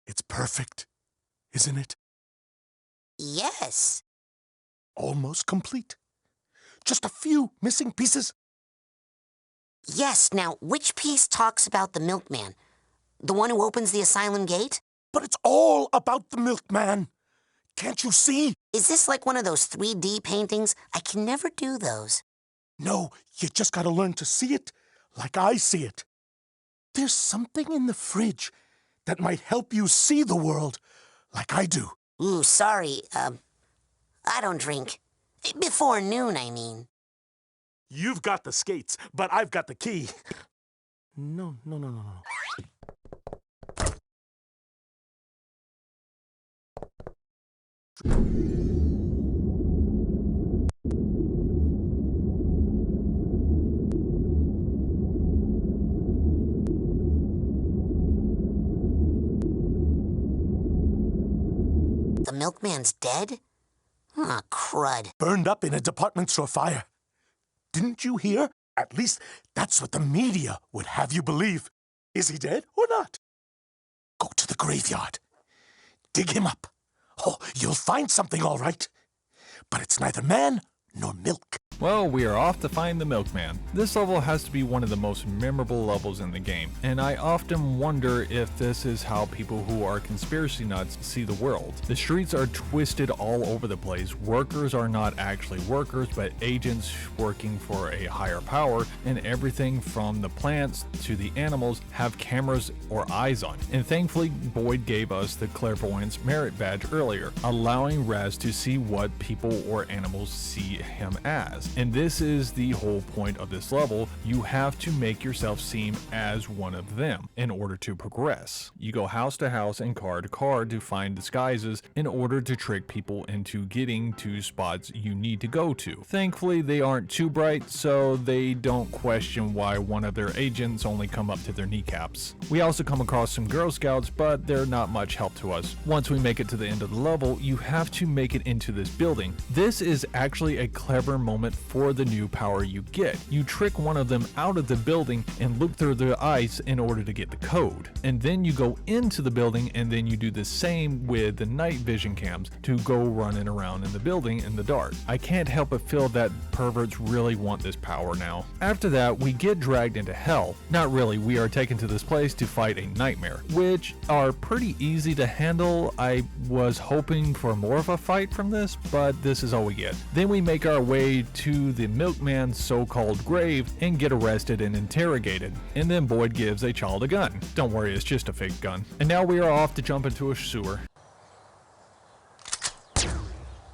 It's perfect, isn't it? Yes. Almost complete. Just a few missing pieces. Yes, now, which piece talks about the milkman? The one who opens the asylum gate? But it's all about the milkman. Can't you see? Is this like one of those 3D paintings? I can never do those. No, you just gotta learn to see it like I see it. There's something in the fridge that might help you see the world like I do. Ooh, sorry, I don't drink. Before noon, I mean. You've got the skates, but I've got the key. No. The milkman's dead? Aw, crud. Burned up in a department store fire. Didn't you hear? At least that's what the media would have you believe. Is he dead or not? Go to the graveyard. Dig him up. Oh, you'll find something all right. But it's neither man nor milk. Well, we are off to find the milkman. This level has to be one of the most memorable levels in the game, and I often wonder if this is how people who are conspiracy nuts see the world. The streets are twisted all over the place. Workers are not actually workers, but agents working for a higher power, and everything from the plants to the animals have cameras or eyes on. And thankfully, Boyd gave us the clairvoyance merit badge earlier, allowing Raz to see what people or animals see him as. And this is the whole point of this level. You have to make yourself seem as one of them in order to progress. You go house to house and car to car to find disguises in order to trick people into getting to spots you need to go to. Thankfully, they aren't too bright, so they don't question why one of their agents only come up to their kneecaps. We also come across some Girl Scouts, but they're not much help to us. Once we make it to the end of the level, you have to make it into this building. This is actually a clever moment for the new power you get. You trick one of them out of the building and look through the ice in order to get the code. And then you go into the building and then you do the same with the night vision cams to go running around in the building in the dark. I can't help but feel that perverts really want this power now. After that, we get dragged into hell. Not really, we are taken to this place to fight a nightmare, which are pretty easy to handle. I was hoping for more of a fight from this, but this is all we get. Then we make our way to the milkman's so-called grave and get arrested and interrogated. And then Boyd gives a child a gun. Don't worry, it's just a fake gun. And now we are off to jump into a sewer.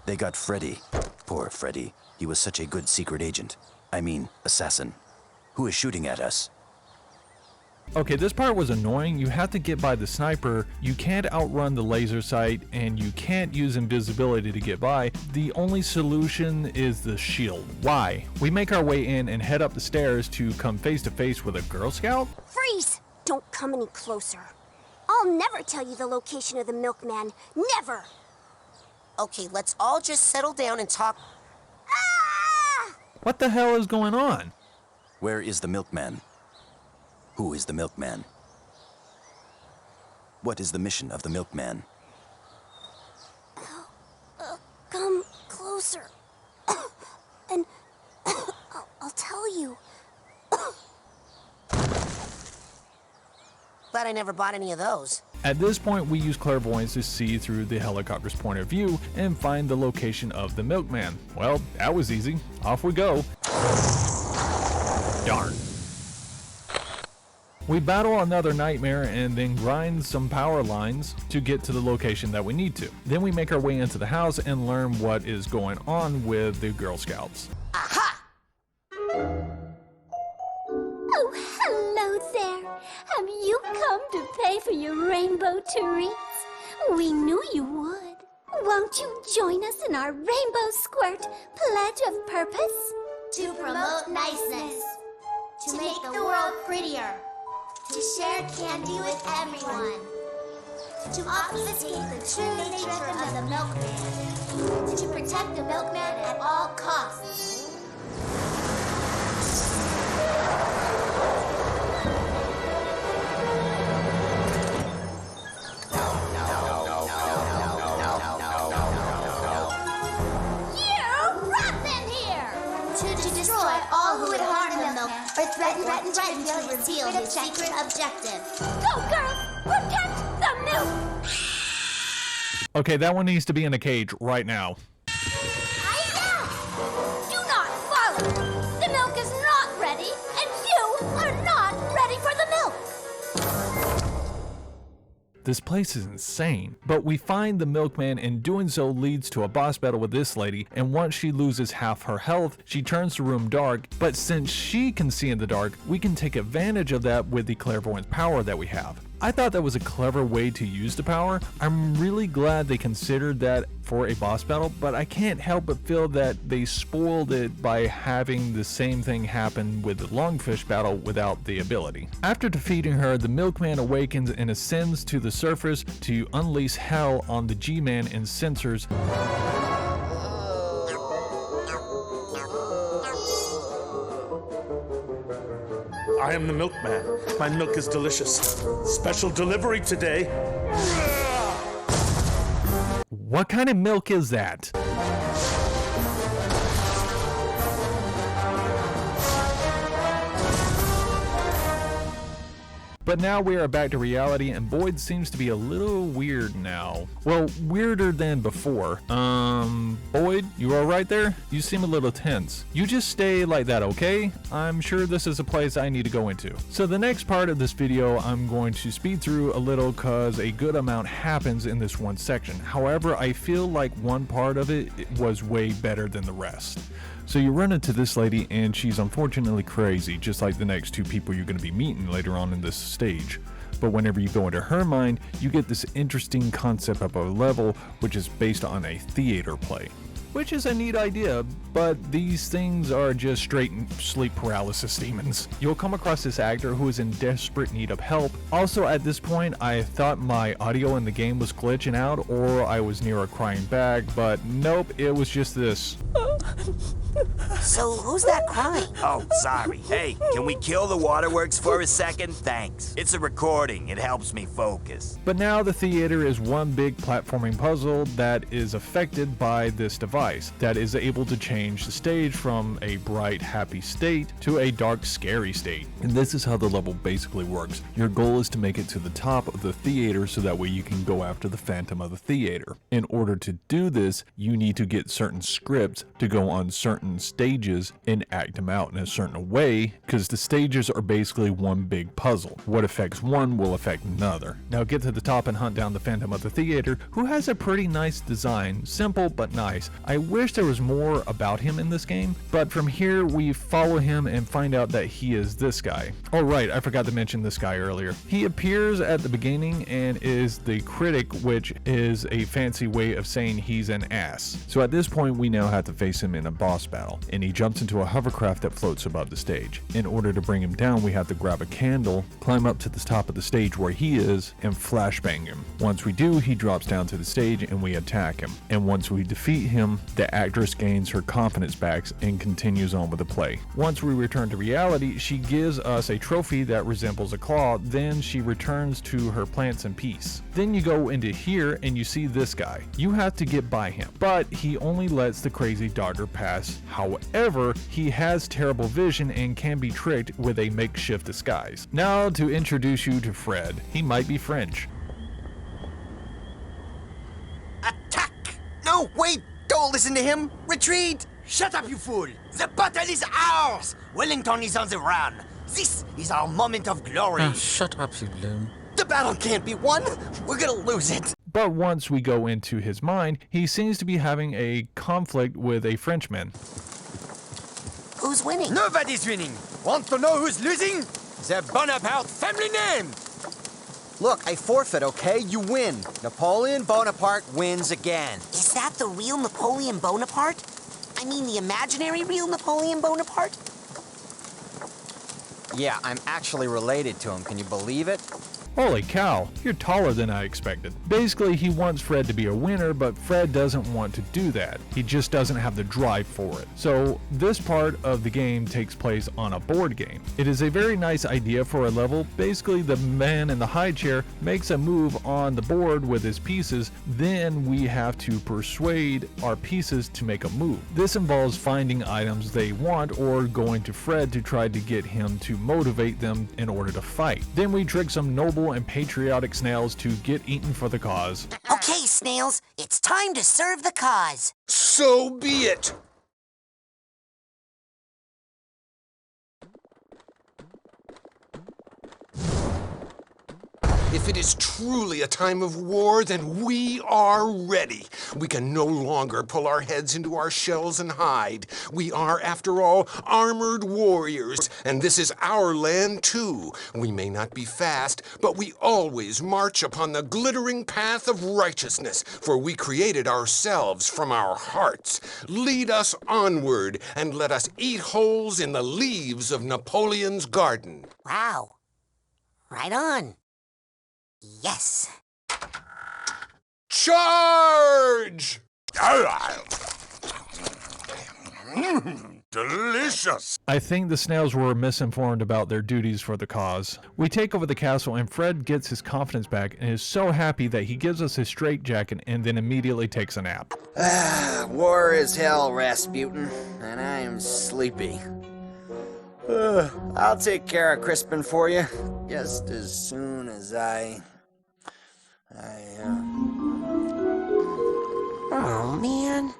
They got Freddy. Poor Freddy. He was such a good secret agent. I mean, assassin. Who is shooting at us? Okay, this part was annoying. You have to get by the sniper, you can't outrun the laser sight, and you can't use invisibility to get by. The only solution is the shield. Why? We make our way in and head up the stairs to come face to face with a Girl Scout? Freeze! Don't come any closer. I'll never tell you the location of the milkman. Never! Okay, let's all just settle down and talk. Ah! What the hell is going on? Where is the milkman? Who is the milkman? What is the mission of the milkman? Come closer. And I'll tell you. Glad I never bought any of those. At this point, we use clairvoyance to see through the helicopter's point of view and find the location of the milkman. Well, that was easy. Off we go. Darn. We battle another nightmare and then grind some power lines to get to the location that we need to. Then we make our way into the house and learn what is going on with the Girl Scouts. Aha! Oh, hello there. Have you come to pay for your rainbow treats? We knew you would. Won't you join us in our Rainbow Squirt Pledge of Purpose? To promote niceness, to make the world prettier, to share candy with everyone, to obfuscate the true nature of the milkman, to protect the milkman at all costs. Threaten to reveal his secret objective. Go, girls! Protect the milk! Okay, that one needs to be in a cage right now. Do not follow! The milk is not ready, and you are not ready for the milk! This place is insane. But we find the milkman, and doing so leads to a boss battle with this lady, and once she loses half her health, she turns the room dark, but since she can see in the dark, we can take advantage of that with the clairvoyance power that we have. I thought that was a clever way to use the power. I'm really glad they considered that for a boss battle, but I can't help but feel that they spoiled it by having the same thing happen with the longfish battle without the ability. After defeating her, the milkman awakens and ascends to the surface to unleash hell on the G-Man and sensors. I am the milkman. My milk is delicious. Special delivery today. What kind of milk is that? But now we are back to reality, and Boyd seems to be a little weird now. Well, weirder than before. Boyd, you alright there? You seem a little tense. You just stay like that, okay? I'm sure this is a place I need to go into. So the next part of this video, I'm going to speed through a little cause a good amount happens in this one section. However, I feel like one part of it was way better than the rest. So you run into this lady, and she's unfortunately crazy, just like the next two people you're going to be meeting later on in this stage. But whenever you go into her mind, you get this interesting concept of a level, which is based on a theater play. Which is a neat idea, but these things are just straight sleep paralysis demons. You'll come across this actor who is in desperate need of help. Also, at this point, I thought my audio in the game was glitching out, or I was near a crying bag, but nope, it was just this. So, who's that crying? Oh, sorry. Hey, can we kill the waterworks for a second? Thanks. It's a recording. It helps me focus. But now the theater is one big platforming puzzle that is affected by this device that is able to change the stage from a bright, happy state to a dark, scary state. And this is how the level basically works. Your goal is to make it to the top of the theater so that way you can go after the Phantom of the Theater. In order to do this, you need to get certain scripts to go on certain stages and act them out in a certain way, because the stages are basically one big puzzle. What affects one will affect another. Now get to the top and hunt down the Phantom of the Theater, who has a pretty nice design, simple but nice. I wish there was more about him in this game, but from here we follow him and find out that he is this guy. Oh right, I forgot to mention this guy earlier. He appears at the beginning and is the critic, which is a fancy way of saying he's an ass. So at this point we now have to face him in a boss battle, and he jumps into a hovercraft that floats above the stage. In order to bring him down, we have to grab a candle, climb up to the top of the stage where he is, and flashbang him. Once we do, he drops down to the stage and we attack him. And once we defeat him, the actress gains her confidence back and continues on with the play. Once we return to reality, she gives us a trophy that resembles a claw, then she returns to her plants in peace. Then you go into here and you see this guy. You have to get by him, but he only lets the crazy daughter pass. However, he has terrible vision and can be tricked with a makeshift disguise. Now to introduce you to Fred. He might be French. Attack! No, wait! Don't listen to him! Retreat! Shut up, you fool! The battle is ours! Wellington is on the run. This is our moment of glory. Shut up, you loon. The battle can't be won. We're gonna lose it. But once we go into his mind, he seems to be having a conflict with a Frenchman. Who's winning? Nobody's winning. Want to know who's losing? The Bonaparte family name. Look, I forfeit, okay? You win. Napoleon Bonaparte wins again. Is that the real Napoleon Bonaparte? I mean the imaginary real Napoleon Bonaparte? Yeah, I'm actually related to him. Can you believe it? Holy cow, you're taller than I expected. Basically, he wants Fred to be a winner, but Fred doesn't want to do that. He just doesn't have the drive for it. So this part of the game takes place on a board game. It is a very nice idea for a level. Basically, the man in the high chair makes a move on the board with his pieces, then we have to persuade our pieces to make a move. This involves finding items they want or going to Fred to try to get him to motivate them in order to fight. Then we trick some noble and patriotic snails to get eaten for the cause. Okay, snails, it's time to serve the cause. So be it. If it is truly a time of war, then we are ready. We can no longer pull our heads into our shells and hide. We are, after all, armored warriors, and this is our land too. We may not be fast, but we always march upon the glittering path of righteousness, for we created ourselves from our hearts. Lead us onward, and let us eat holes in the leaves of Napoleon's garden. Wow. Right on. Yes. Charge! Delicious! I think the snails were misinformed about their duties for the cause. We take over the castle and Fred gets his confidence back and is so happy that he gives us his straitjacket and then immediately takes a nap. War is hell, Rasputin, and I am sleepy. I'll take care of Crispin for you, just as soon as Oh, man.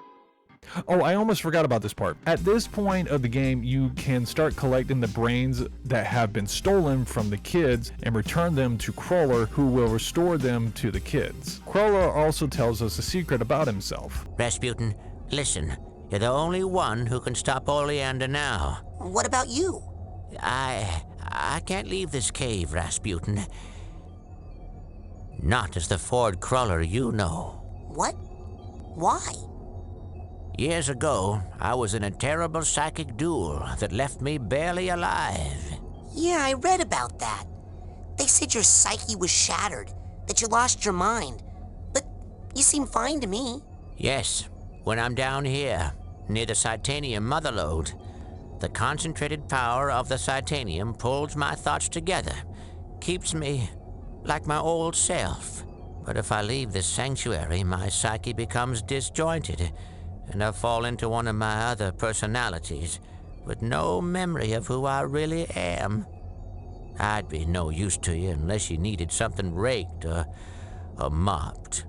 Oh, I almost forgot about this part. At this point of the game, you can start collecting the brains that have been stolen from the kids and return them to Crawler, who will restore them to the kids. Crawler also tells us a secret about himself. Rasputin, listen. You're the only one who can stop Oleander now. What about you? I can't leave this cave, Rasputin. Not as the Ford Crawler you know. What? Why? Years ago, I was in a terrible psychic duel that left me barely alive. Yeah, I read about that. They said your psyche was shattered, that you lost your mind. But you seem fine to me. Yes, when I'm down here. near the Psytanium mother lode. The concentrated power of the Psytanium pulls my thoughts together, keeps me like my old self. But if I leave this sanctuary, my psyche becomes disjointed, and I fall into one of my other personalities, with no memory of who I really am. I'd be no use to you unless you needed something raked or mopped.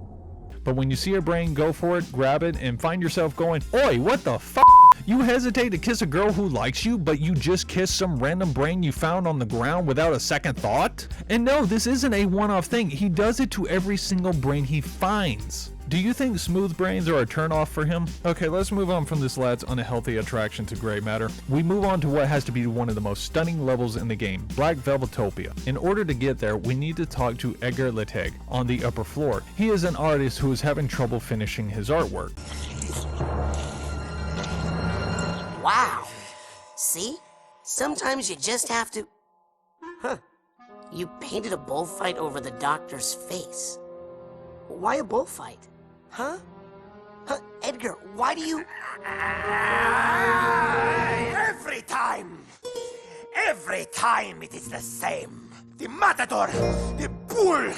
But when you see a brain, go for it, grab it, and find yourself going, "Oi, what the f***? You hesitate to kiss a girl who likes you, but you just kiss some random brain you found on the ground without a second thought?" And no, this isn't a one-off thing. He does it to every single brain he finds. Do you think smooth brains are a turnoff for him? Okay, let's move on from this lad's unhealthy attraction to gray matter. We move on to what has to be one of the most stunning levels in the game, Black Velvetopia. In order to get there, we need to talk to Edgar Leteg on the upper floor. He is an artist who is having trouble finishing his artwork. Wow. See? Sometimes you just have to... Huh. You painted a bullfight over the doctor's face. Why a bullfight? Huh? Edgar, why do you... Every time it is the same. The matador, the bull.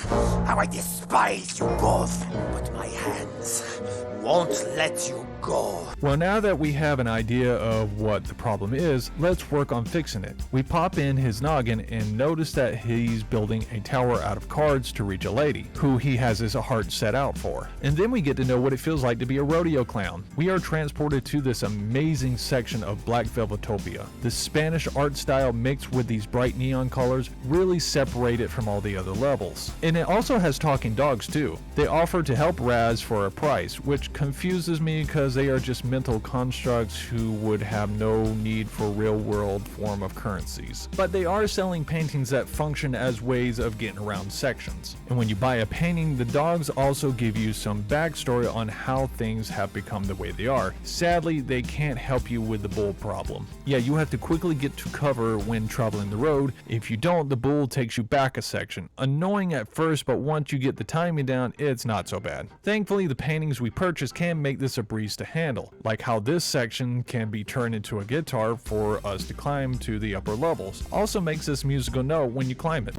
How I despise you both. But my hands won't let you go. Well, now that we have an idea of what the problem is, let's work on fixing it. We pop in his noggin and notice that he's building a tower out of cards to reach a lady, who he has his heart set out for. And then we get to know what it feels like to be a rodeo clown. We are transported to this amazing section of Black Velvetopia. The Spanish art style mixed with these bright neon colors really separate it from all the other levels. And it also has talking dogs too. They offer to help Raz for a price, which confuses me because they are just mental constructs who would have no need for real-world form of currencies. But they are selling paintings that function as ways of getting around sections. And when you buy a painting, the dogs also give you some backstory on how things have become the way they are. Sadly, they can't help you with the bull problem. Yeah, you have to quickly get to cover when traveling the road. If you don't, the bull takes you back a section. Annoying at first, but once you get the timing down, it's not so bad. Thankfully, the paintings we purchase can make this a breeze to handle, like how this section can be turned into a guitar for us to climb to the upper levels. Also makes this musical note when you climb it.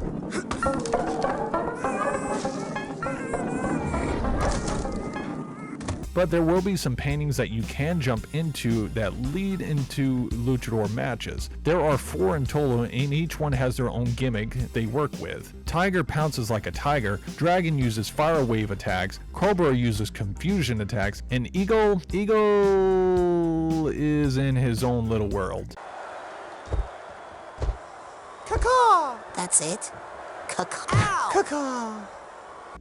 But there will be some paintings that you can jump into that lead into luchador matches. There are 4 in total, and each one has their own gimmick they work with. Tiger pounces like a tiger, Dragon uses fire wave attacks, Cobra uses confusion attacks, and Eagle is in his own little world. Caw-caw! That's it? Caw-caw!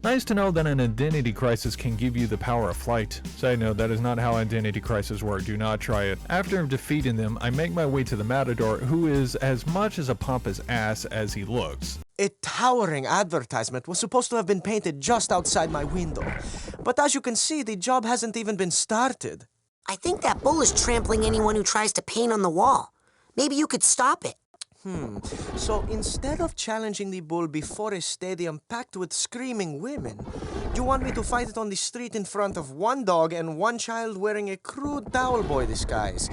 Nice to know that an identity crisis can give you the power of flight. Side note, that is not how identity crises work. Do not try it. After defeating them, I make my way to the Matador, who is as much as a pompous ass as he looks. A towering advertisement was supposed to have been painted just outside my window. But as you can see, the job hasn't even been started. I think that bull is trampling anyone who tries to paint on the wall. Maybe you could stop it. So instead of challenging the bull before a stadium packed with screaming women, you want me to fight it on the street in front of one dog and one child wearing a crude towel boy disguise?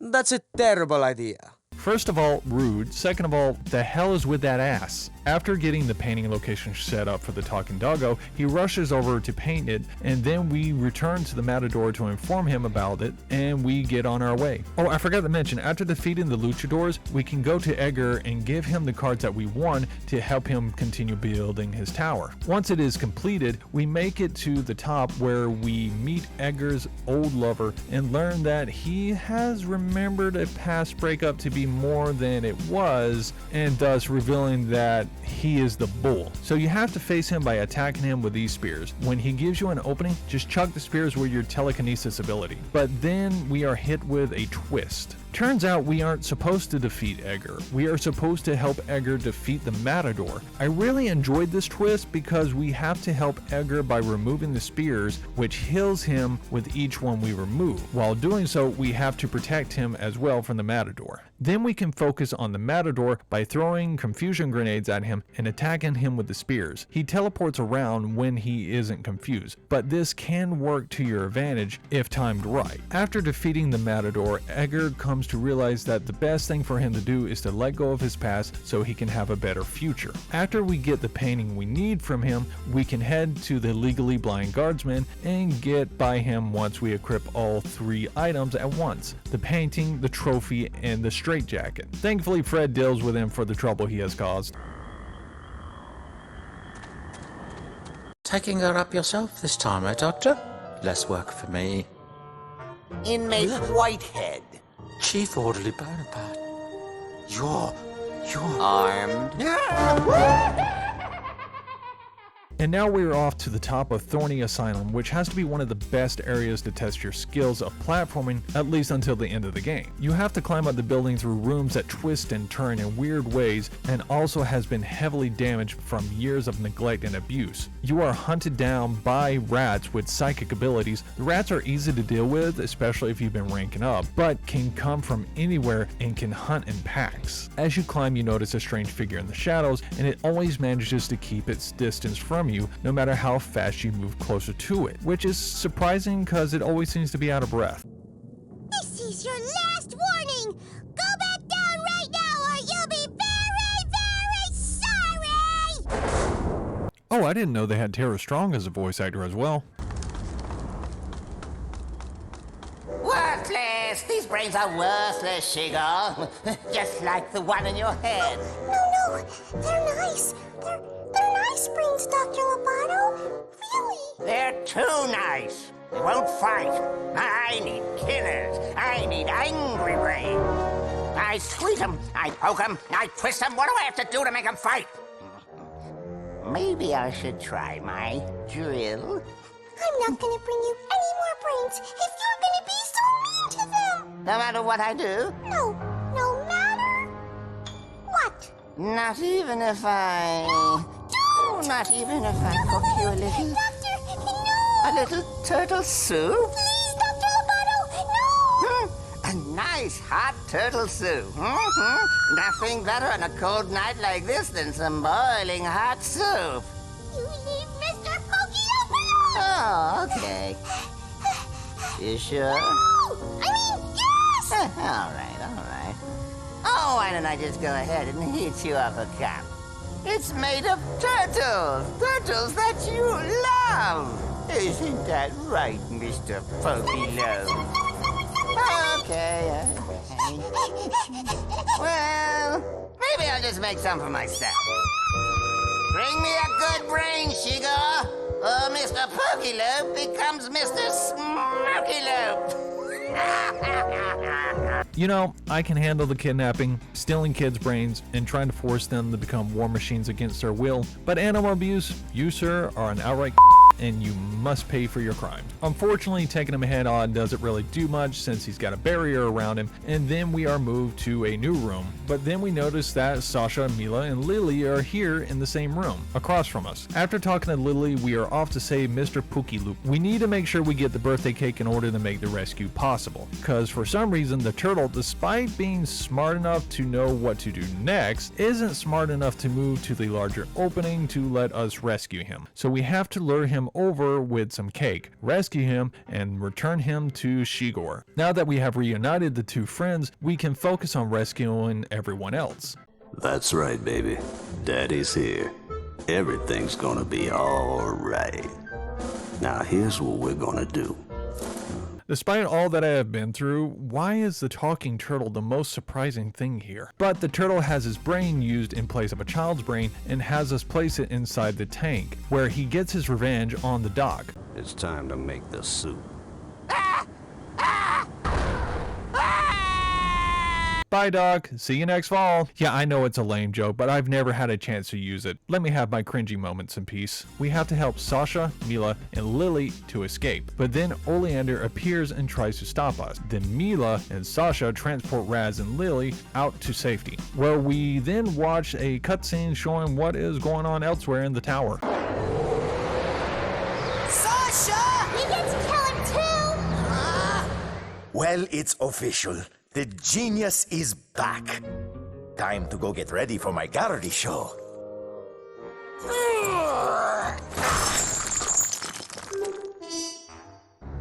That's a terrible idea. First of all, rude. Second of all, the hell is with that ass? After getting the painting location set up for the talking doggo, he rushes over to paint it, and then we return to the Matador to inform him about it, and we get on our way. Oh, I forgot to mention, after defeating the luchadors, we can go to Edgar and give him the cards that we won to help him continue building his tower. Once it is completed, we make it to the top where we meet Edgar's old lover and learn that he has remembered a past breakup to be more than it was, and thus revealing that he is the bull. So you have to face him by attacking him with these spears. When he gives you an opening, just chuck the spears with your telekinesis ability. But then we are hit with a twist. Turns out we aren't supposed to defeat Edgar. We are supposed to help Edgar defeat the Matador. I really enjoyed this twist because we have to help Edgar by removing the spears, which heals him with each one we remove. While doing so, we have to protect him as well from the Matador. Then we can focus on the Matador by throwing confusion grenades at him and attacking him with the spears. He teleports around when he isn't confused, but this can work to your advantage if timed right. After defeating the Matador, Edgar comes to realize that the best thing for him to do is to let go of his past so he can have a better future. After we get the painting we need from him, we can head to the Legally Blind Guardsman and get by him once we equip all 3 items at once: the painting, the trophy, and the straitjacket. Thankfully, Fred deals with him for the trouble he has caused. Taking her up yourself this time, eh, Doctor? Less work for me. Inmate Whitehead. Chief Orderly Bonaparte. You're armed. And now we are off to the top of Thorny Asylum, which has to be one of the best areas to test your skills of platforming, at least until the end of the game. You have to climb up the building through rooms that twist and turn in weird ways, and also has been heavily damaged from years of neglect and abuse. You are hunted down by rats with psychic abilities. The rats are easy to deal with, especially if you've been ranking up, but can come from anywhere and can hunt in packs. As you climb, you notice a strange figure in the shadows, and it always manages to keep its distance from you no matter how fast you move closer to it, which is surprising because it always seems to be out of breath. This is your last warning! Go back down right now or you'll be very, very sorry! Oh, I didn't know they had Tara Strong as a voice actor as well. Worthless! These brains are worthless, Shigo. Just like the one in your head. No, they're nice. They're nice brains, Dr. Lobato. Really? They're too nice. They won't fight. I need killers. I need angry brains. I squeeze them, I poke them, I twist them. What do I have to do to make them fight? Maybe I should try my drill. I'm not gonna bring you any more brains if you're gonna be so mean to them. No matter what I do? No matter what? Not even if I... Don't! Not even if I cook you a little... Doctor, no! A little turtle soup? Please, Dr. Lobato, no! A nice hot turtle soup. Nothing better on a cold night like this than some boiling hot soup. You leave Mr. Pokey alone! Oh, okay. You sure? No! I mean, yes! All right. Oh, why don't I just go ahead and heat you up a cup? It's made of turtles! Turtles that you love! Isn't that right, Mr. Pokey-Love? Okay. Well, maybe I'll just make some for myself. Bring me a good brain, Shigo, or Mr. Pokey-Love becomes Mr. Smoky-Love. You know, I can handle the kidnapping, stealing kids' brains, and trying to force them to become war machines against their will, but animal abuse, you, sir, are an outright and you must pay for your crimes. Unfortunately, taking him head on doesn't really do much since he's got a barrier around him, and then we are moved to a new room. But then we notice that Sasha, Mila, and Lily are here in the same room, across from us. After talking to Lily, we are off to save Mr. Pookie-Loop. We need to make sure we get the birthday cake in order to make the rescue possible, because for some reason the turtle, despite being smart enough to know what to do next, isn't smart enough to move to the larger opening to let us rescue him. So we have to lure him over with some cake, rescue him, and return him to Shigor. Now that we have reunited the two friends, we can focus on rescuing everyone else. That's right, baby. Daddy's here. Everything's gonna be all right. Now here's what we're gonna do. Despite all that I have been through, why is the talking turtle the most surprising thing here? But the turtle has his brain used in place of a child's brain and has us place it inside the tank, where he gets his revenge on the dock. It's time to make the soup. Bye, Doc. See you next fall. Yeah, I know it's a lame joke, but I've never had a chance to use it. Let me have my cringy moments in peace. We have to help Sasha, Mila, and Lily to escape. But then Oleander appears and tries to stop us. Then Mila and Sasha transport Raz and Lily out to safety, where we then watch a cutscene showing what is going on elsewhere in the tower. Sasha! We get to kill him too! Well, it's official. The genius is back. Time to go get ready for my gallery show.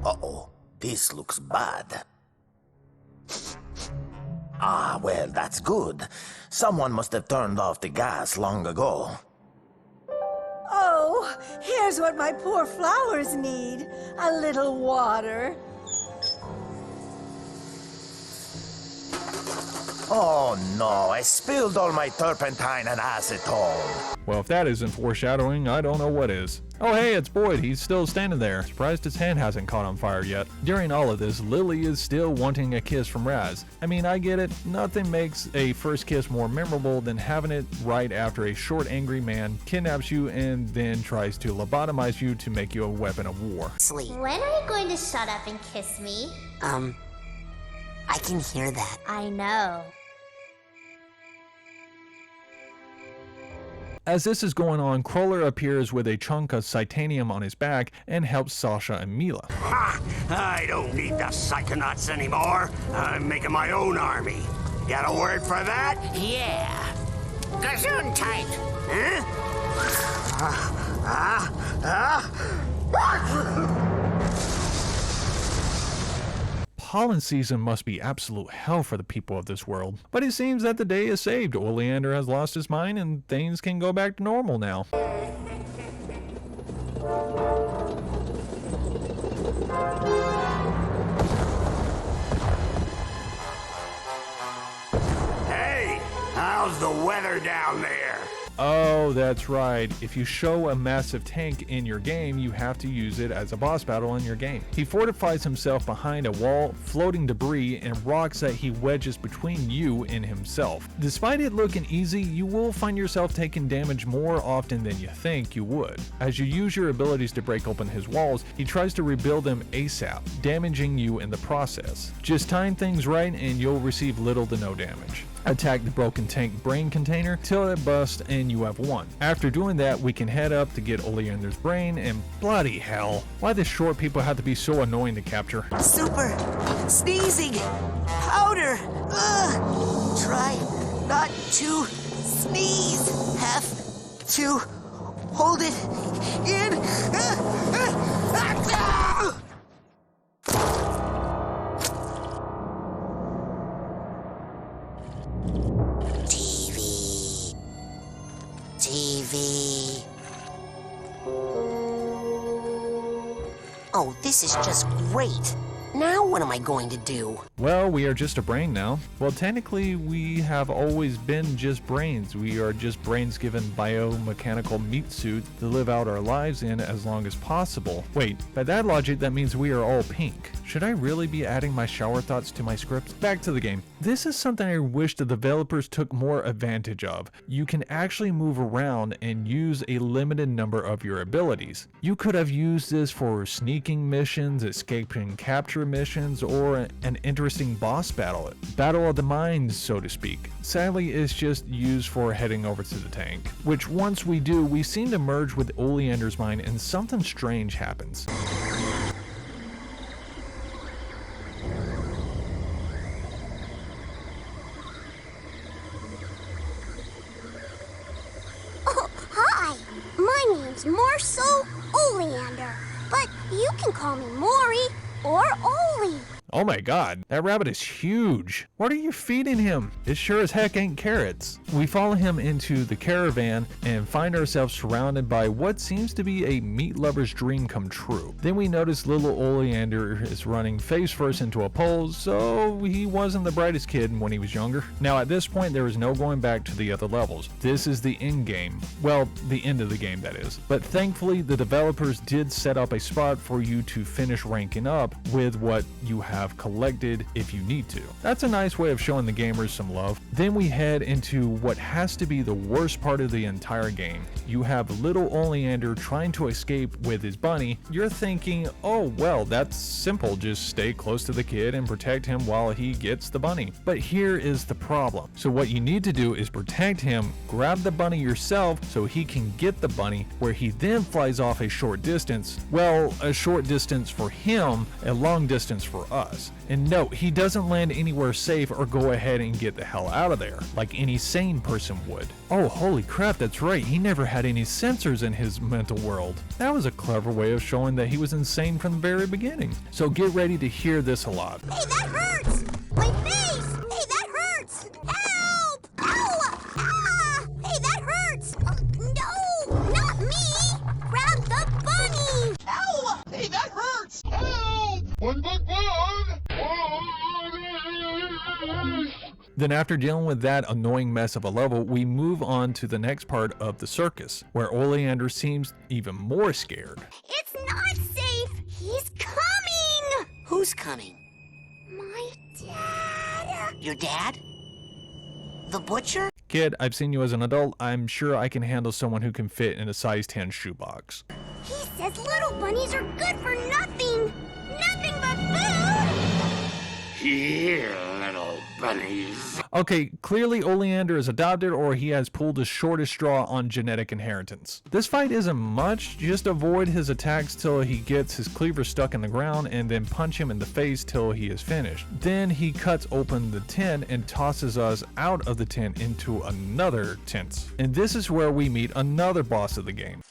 Uh-oh, this looks bad. Ah, well, that's good. Someone must have turned off the gas long ago. Oh, here's what my poor flowers need. A little water. Oh no, I spilled all my turpentine and acetone. Well, if that isn't foreshadowing, I don't know what is. Oh hey, it's Boyd. He's still standing there. Surprised his hand hasn't caught on fire yet. During all of this, Lily is still wanting a kiss from Raz. I mean, I get it. Nothing makes a first kiss more memorable than having it right after a short, angry man kidnaps you and then tries to lobotomize you to make you a weapon of war. When are you going to shut up and kiss me? I can hear that. I know. As this is going on, Crawler appears with a chunk of titanium on his back and helps Sasha and Mila. Ha! I don't need the Psychonauts anymore. I'm making my own army. Got a word for that? Yeah. Gazoon tight. Pollen season must be absolute hell for the people of this world. But it seems that the day is saved. Oleander has lost his mind and things can go back to normal now. Hey, how's the weather down there? Oh, that's right. If you show a massive tank in your game, you have to use it as a boss battle in your game. He fortifies himself behind a wall, floating debris, and rocks that he wedges between you and himself. Despite it looking easy, you will find yourself taking damage more often than you think you would. As you use your abilities to break open his walls, he tries to rebuild them ASAP, damaging you in the process. Just time things right and you'll receive little to no damage. Attack the broken tank brain container till it busts and you have won. After doing that, we can head up to get Oleander's brain, and bloody hell, why the short people have to be so annoying to capture. Super sneezing powder. Ugh. Try not to sneeze. Have to hold it in. TV. Oh, this is just great. Now what am I going to do? Well, we are just a brain now. Well, technically, we have always been just brains. We are just brains given biomechanical meat suit to live out our lives in as long as possible. Wait, by that logic, that means we are all pink. Should I really be adding my shower thoughts to my scripts? Back to the game. This is something I wish the developers took more advantage of. You can actually move around and use a limited number of your abilities. You could have used this for sneaking missions, escape and capture missions, or an interesting boss battle. Battle of the minds, so to speak. Sadly, it's just used for heading over to the tank, which once we do, we seem to merge with Oleander's mind and something strange happens. Marcel Oleander, but you can call me Maury or Oli. Oh my god, that rabbit is huge. What are you feeding him? It sure as heck ain't carrots. We follow him into the caravan and find ourselves surrounded by what seems to be a meat lover's dream come true. Then we notice little Oleander is running face first into a pole, so he wasn't the brightest kid when he was younger. Now at this point there is no going back to the other levels. This is the end game. Well, the end of the game that is. But thankfully the developers did set up a spot for you to finish ranking up with what you have collected if you need to. That's a nice way of showing the gamers some love. Then we head into what has to be the worst part of the entire game. You have little Oleander trying to escape with his bunny. You're thinking, oh well, that's simple, just stay close to the kid and protect him while he gets the bunny. But here is the problem. So what you need to do is protect him, grab the bunny yourself so he can get the bunny, where he then flies off a short distance. Well, a short distance for him, a long distance for us. us. And no, he doesn't land anywhere safe or go ahead and get the hell out of there, like any sane person would. Oh, holy crap, that's right, he never had any sensors in his mental world. That was a clever way of showing that he was insane from the very beginning. So get ready to hear this a lot. Hey, that hurts! My face! Hey, that hurts! Help! Ow! Ah! Hey, that hurts! No! Not me! Grab the bunny! Ow! Hey, that hurts! Help! One bug bug! Then after dealing with that annoying mess of a level, we move on to the next part of the circus, where Oleander seems even more scared. It's not safe! He's coming! Who's coming? My dad! Your dad? The butcher? Kid, I've seen you as an adult. I'm sure I can handle someone who can fit in a size 10 shoebox. He says little bunnies are good for nothing! Nothing but food! Here, little bunnies. Okay, clearly Oleander is adopted or he has pulled the shortest straw on genetic inheritance. This fight isn't much, just avoid his attacks till he gets his cleaver stuck in the ground and then punch him in the face till he is finished. Then he cuts open the tent and tosses us out of the tent into another tent. And this is where we meet another boss of the game.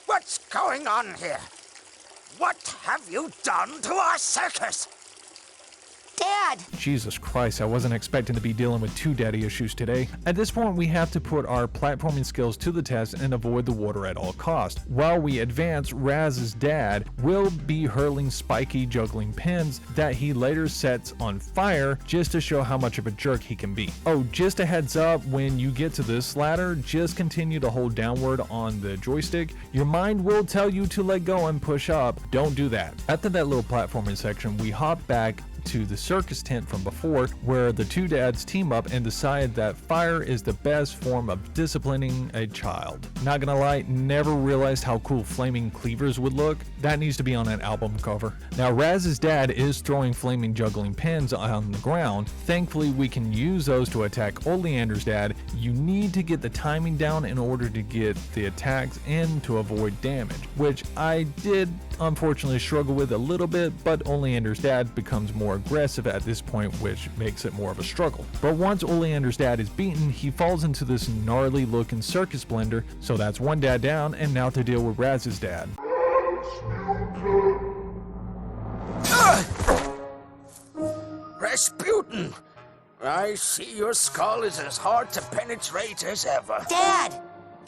What's going on here? What have you done to our circus? Dad! Jesus Christ, I wasn't expecting to be dealing with two daddy issues today. At this point, we have to put our platforming skills to the test and avoid the water at all costs. While we advance, Raz's dad will be hurling spiky juggling pins that he later sets on fire just to show how much of a jerk he can be. Oh, just a heads up, when you get to this ladder, just continue to hold downward on the joystick. Your mind will tell you to let go and push up. Don't do that. After that little platforming section, we hop back to the circus tent from before, where the two dads team up and decide that fire is the best form of disciplining a child. Not gonna lie, never realized how cool flaming cleavers would look. That needs to be on an album cover. Now Raz's dad is throwing flaming juggling pins on the ground. Thankfully we can use those to attack Oleander's dad. You need to get the timing down in order to get the attacks in to avoid damage, which I did unfortunately struggle with a little bit, but Oleander's dad becomes more aggressive at this point, which makes it more of a struggle. But once Oleander's dad is beaten, he falls into this gnarly looking circus blender, so that's one dad down, and now to deal with Raz's dad. Rasputin! I see your skull is as hard to penetrate as ever. Dad!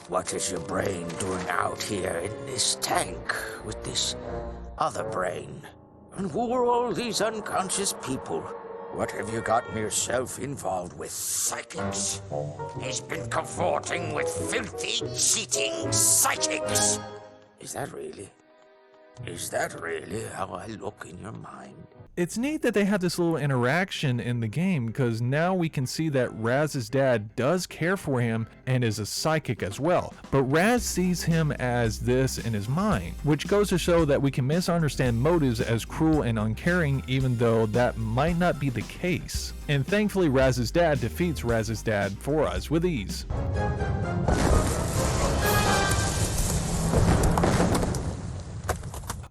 What is your brain doing out here in this tank with this other brain? And who are all these unconscious people? What have you gotten yourself involved with, psychics? He's been cavorting with filthy, cheating psychics. Is that really how I look in your mind? It's neat that they have this little interaction in the game, because now we can see that Raz's dad does care for him and is a psychic as well. But Raz sees him as this in his mind, which goes to show that we can misunderstand motives as cruel and uncaring, even though that might not be the case. And thankfully Raz's dad defeats Raz's dad for us with ease.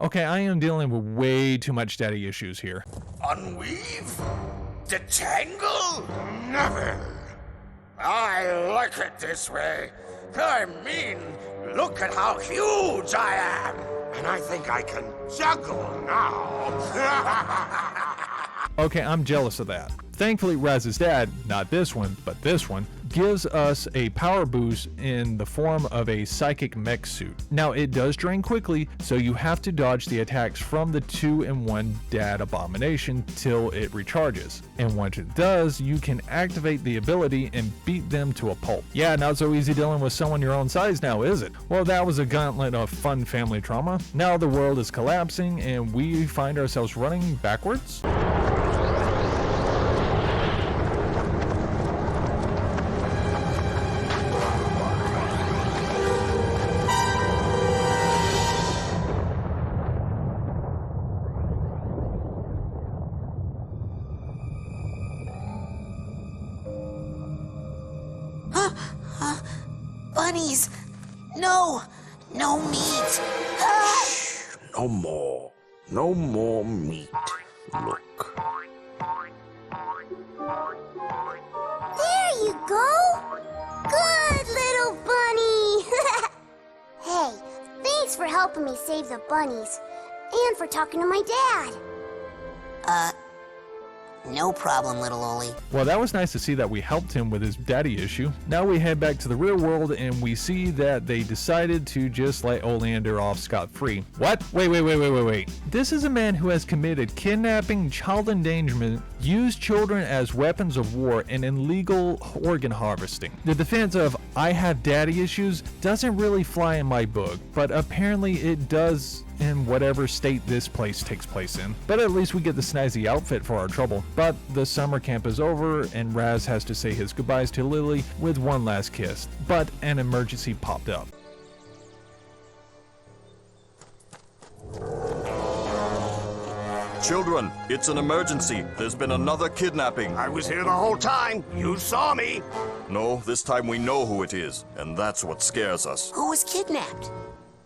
Okay, I am dealing with way too much daddy issues here. Unweave? Detangle? Never. I like it this way. I mean, look at how huge I am. And I think I can juggle now. Okay, I'm jealous of that. Thankfully, Raz's dad, not this one, but this one, gives us a power boost in the form of a psychic mech suit. Now, it does drain quickly, so you have to dodge the attacks from the 2-in-1 dad abomination till it recharges. And once it does, you can activate the ability and beat them to a pulp. Yeah, not so easy dealing with someone your own size now, is it? Well, that was a gauntlet of fun family trauma. Now the world is collapsing and we find ourselves running backwards. Bunnies! No! No meat. No more. No more meat. Look. There you go. Good little bunny. Hey, thanks for helping me save the bunnies. And for talking to my dad. No problem, little Oli. Well, that was nice to see that we helped him with his daddy issue. Now we head back to the real world and we see that they decided to just let Oleander off scot-free. What? Wait. This is a man who has committed kidnapping, child endangerment, used children as weapons of war, and illegal organ harvesting. The defense of "I have daddy issues" doesn't really fly in my book, but apparently it does in whatever state this place takes place in. But at least we get the snazzy outfit for our trouble. But the summer camp is over and Raz has to say his goodbyes to Lily with one last kiss. But an emergency popped up. Children, it's an emergency. There's been another kidnapping. I was here the whole time. You saw me. No, this time we know who it is, and that's what scares us. Who was kidnapped?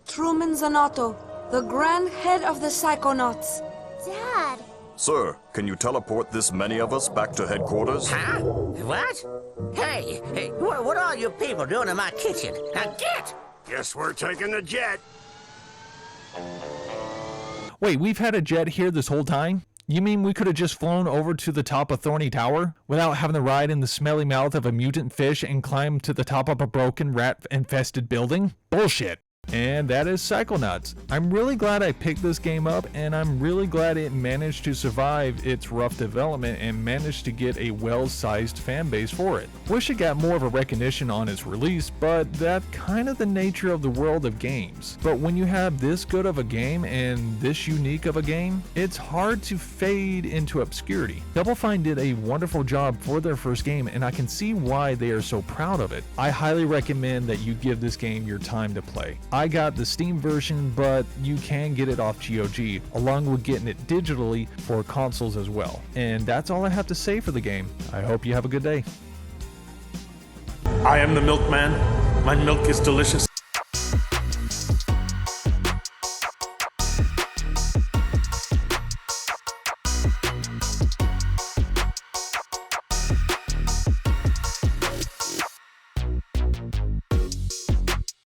Truman Zanotto, the Grand Head of the Psychonauts. Dad. Sir, can you teleport this many of us back to headquarters? Huh? What? Hey, what are you people doing in my kitchen? Now get! Guess we're taking the jet. Wait, we've had a jet here this whole time? You mean we could have just flown over to the top of Thorny Tower without having to ride in the smelly mouth of a mutant fish and climb to the top of a broken rat-infested building? Bullshit. And that is Psychonauts. I'm really glad I picked this game up, and I'm really glad it managed to survive its rough development and managed to get a well-sized fan base for it. Wish it got more of a recognition on its release, but that's kind of the nature of the world of games. But when you have this good of a game and this unique of a game, it's hard to fade into obscurity. Double Fine did a wonderful job for their first game, and I can see why they are so proud of it. I highly recommend that you give this game your time to play. I got the Steam version, but you can get it off GOG, along with getting it digitally for consoles as well. And that's all I have to say for the game. I hope you have a good day. I am the milkman. My milk is delicious.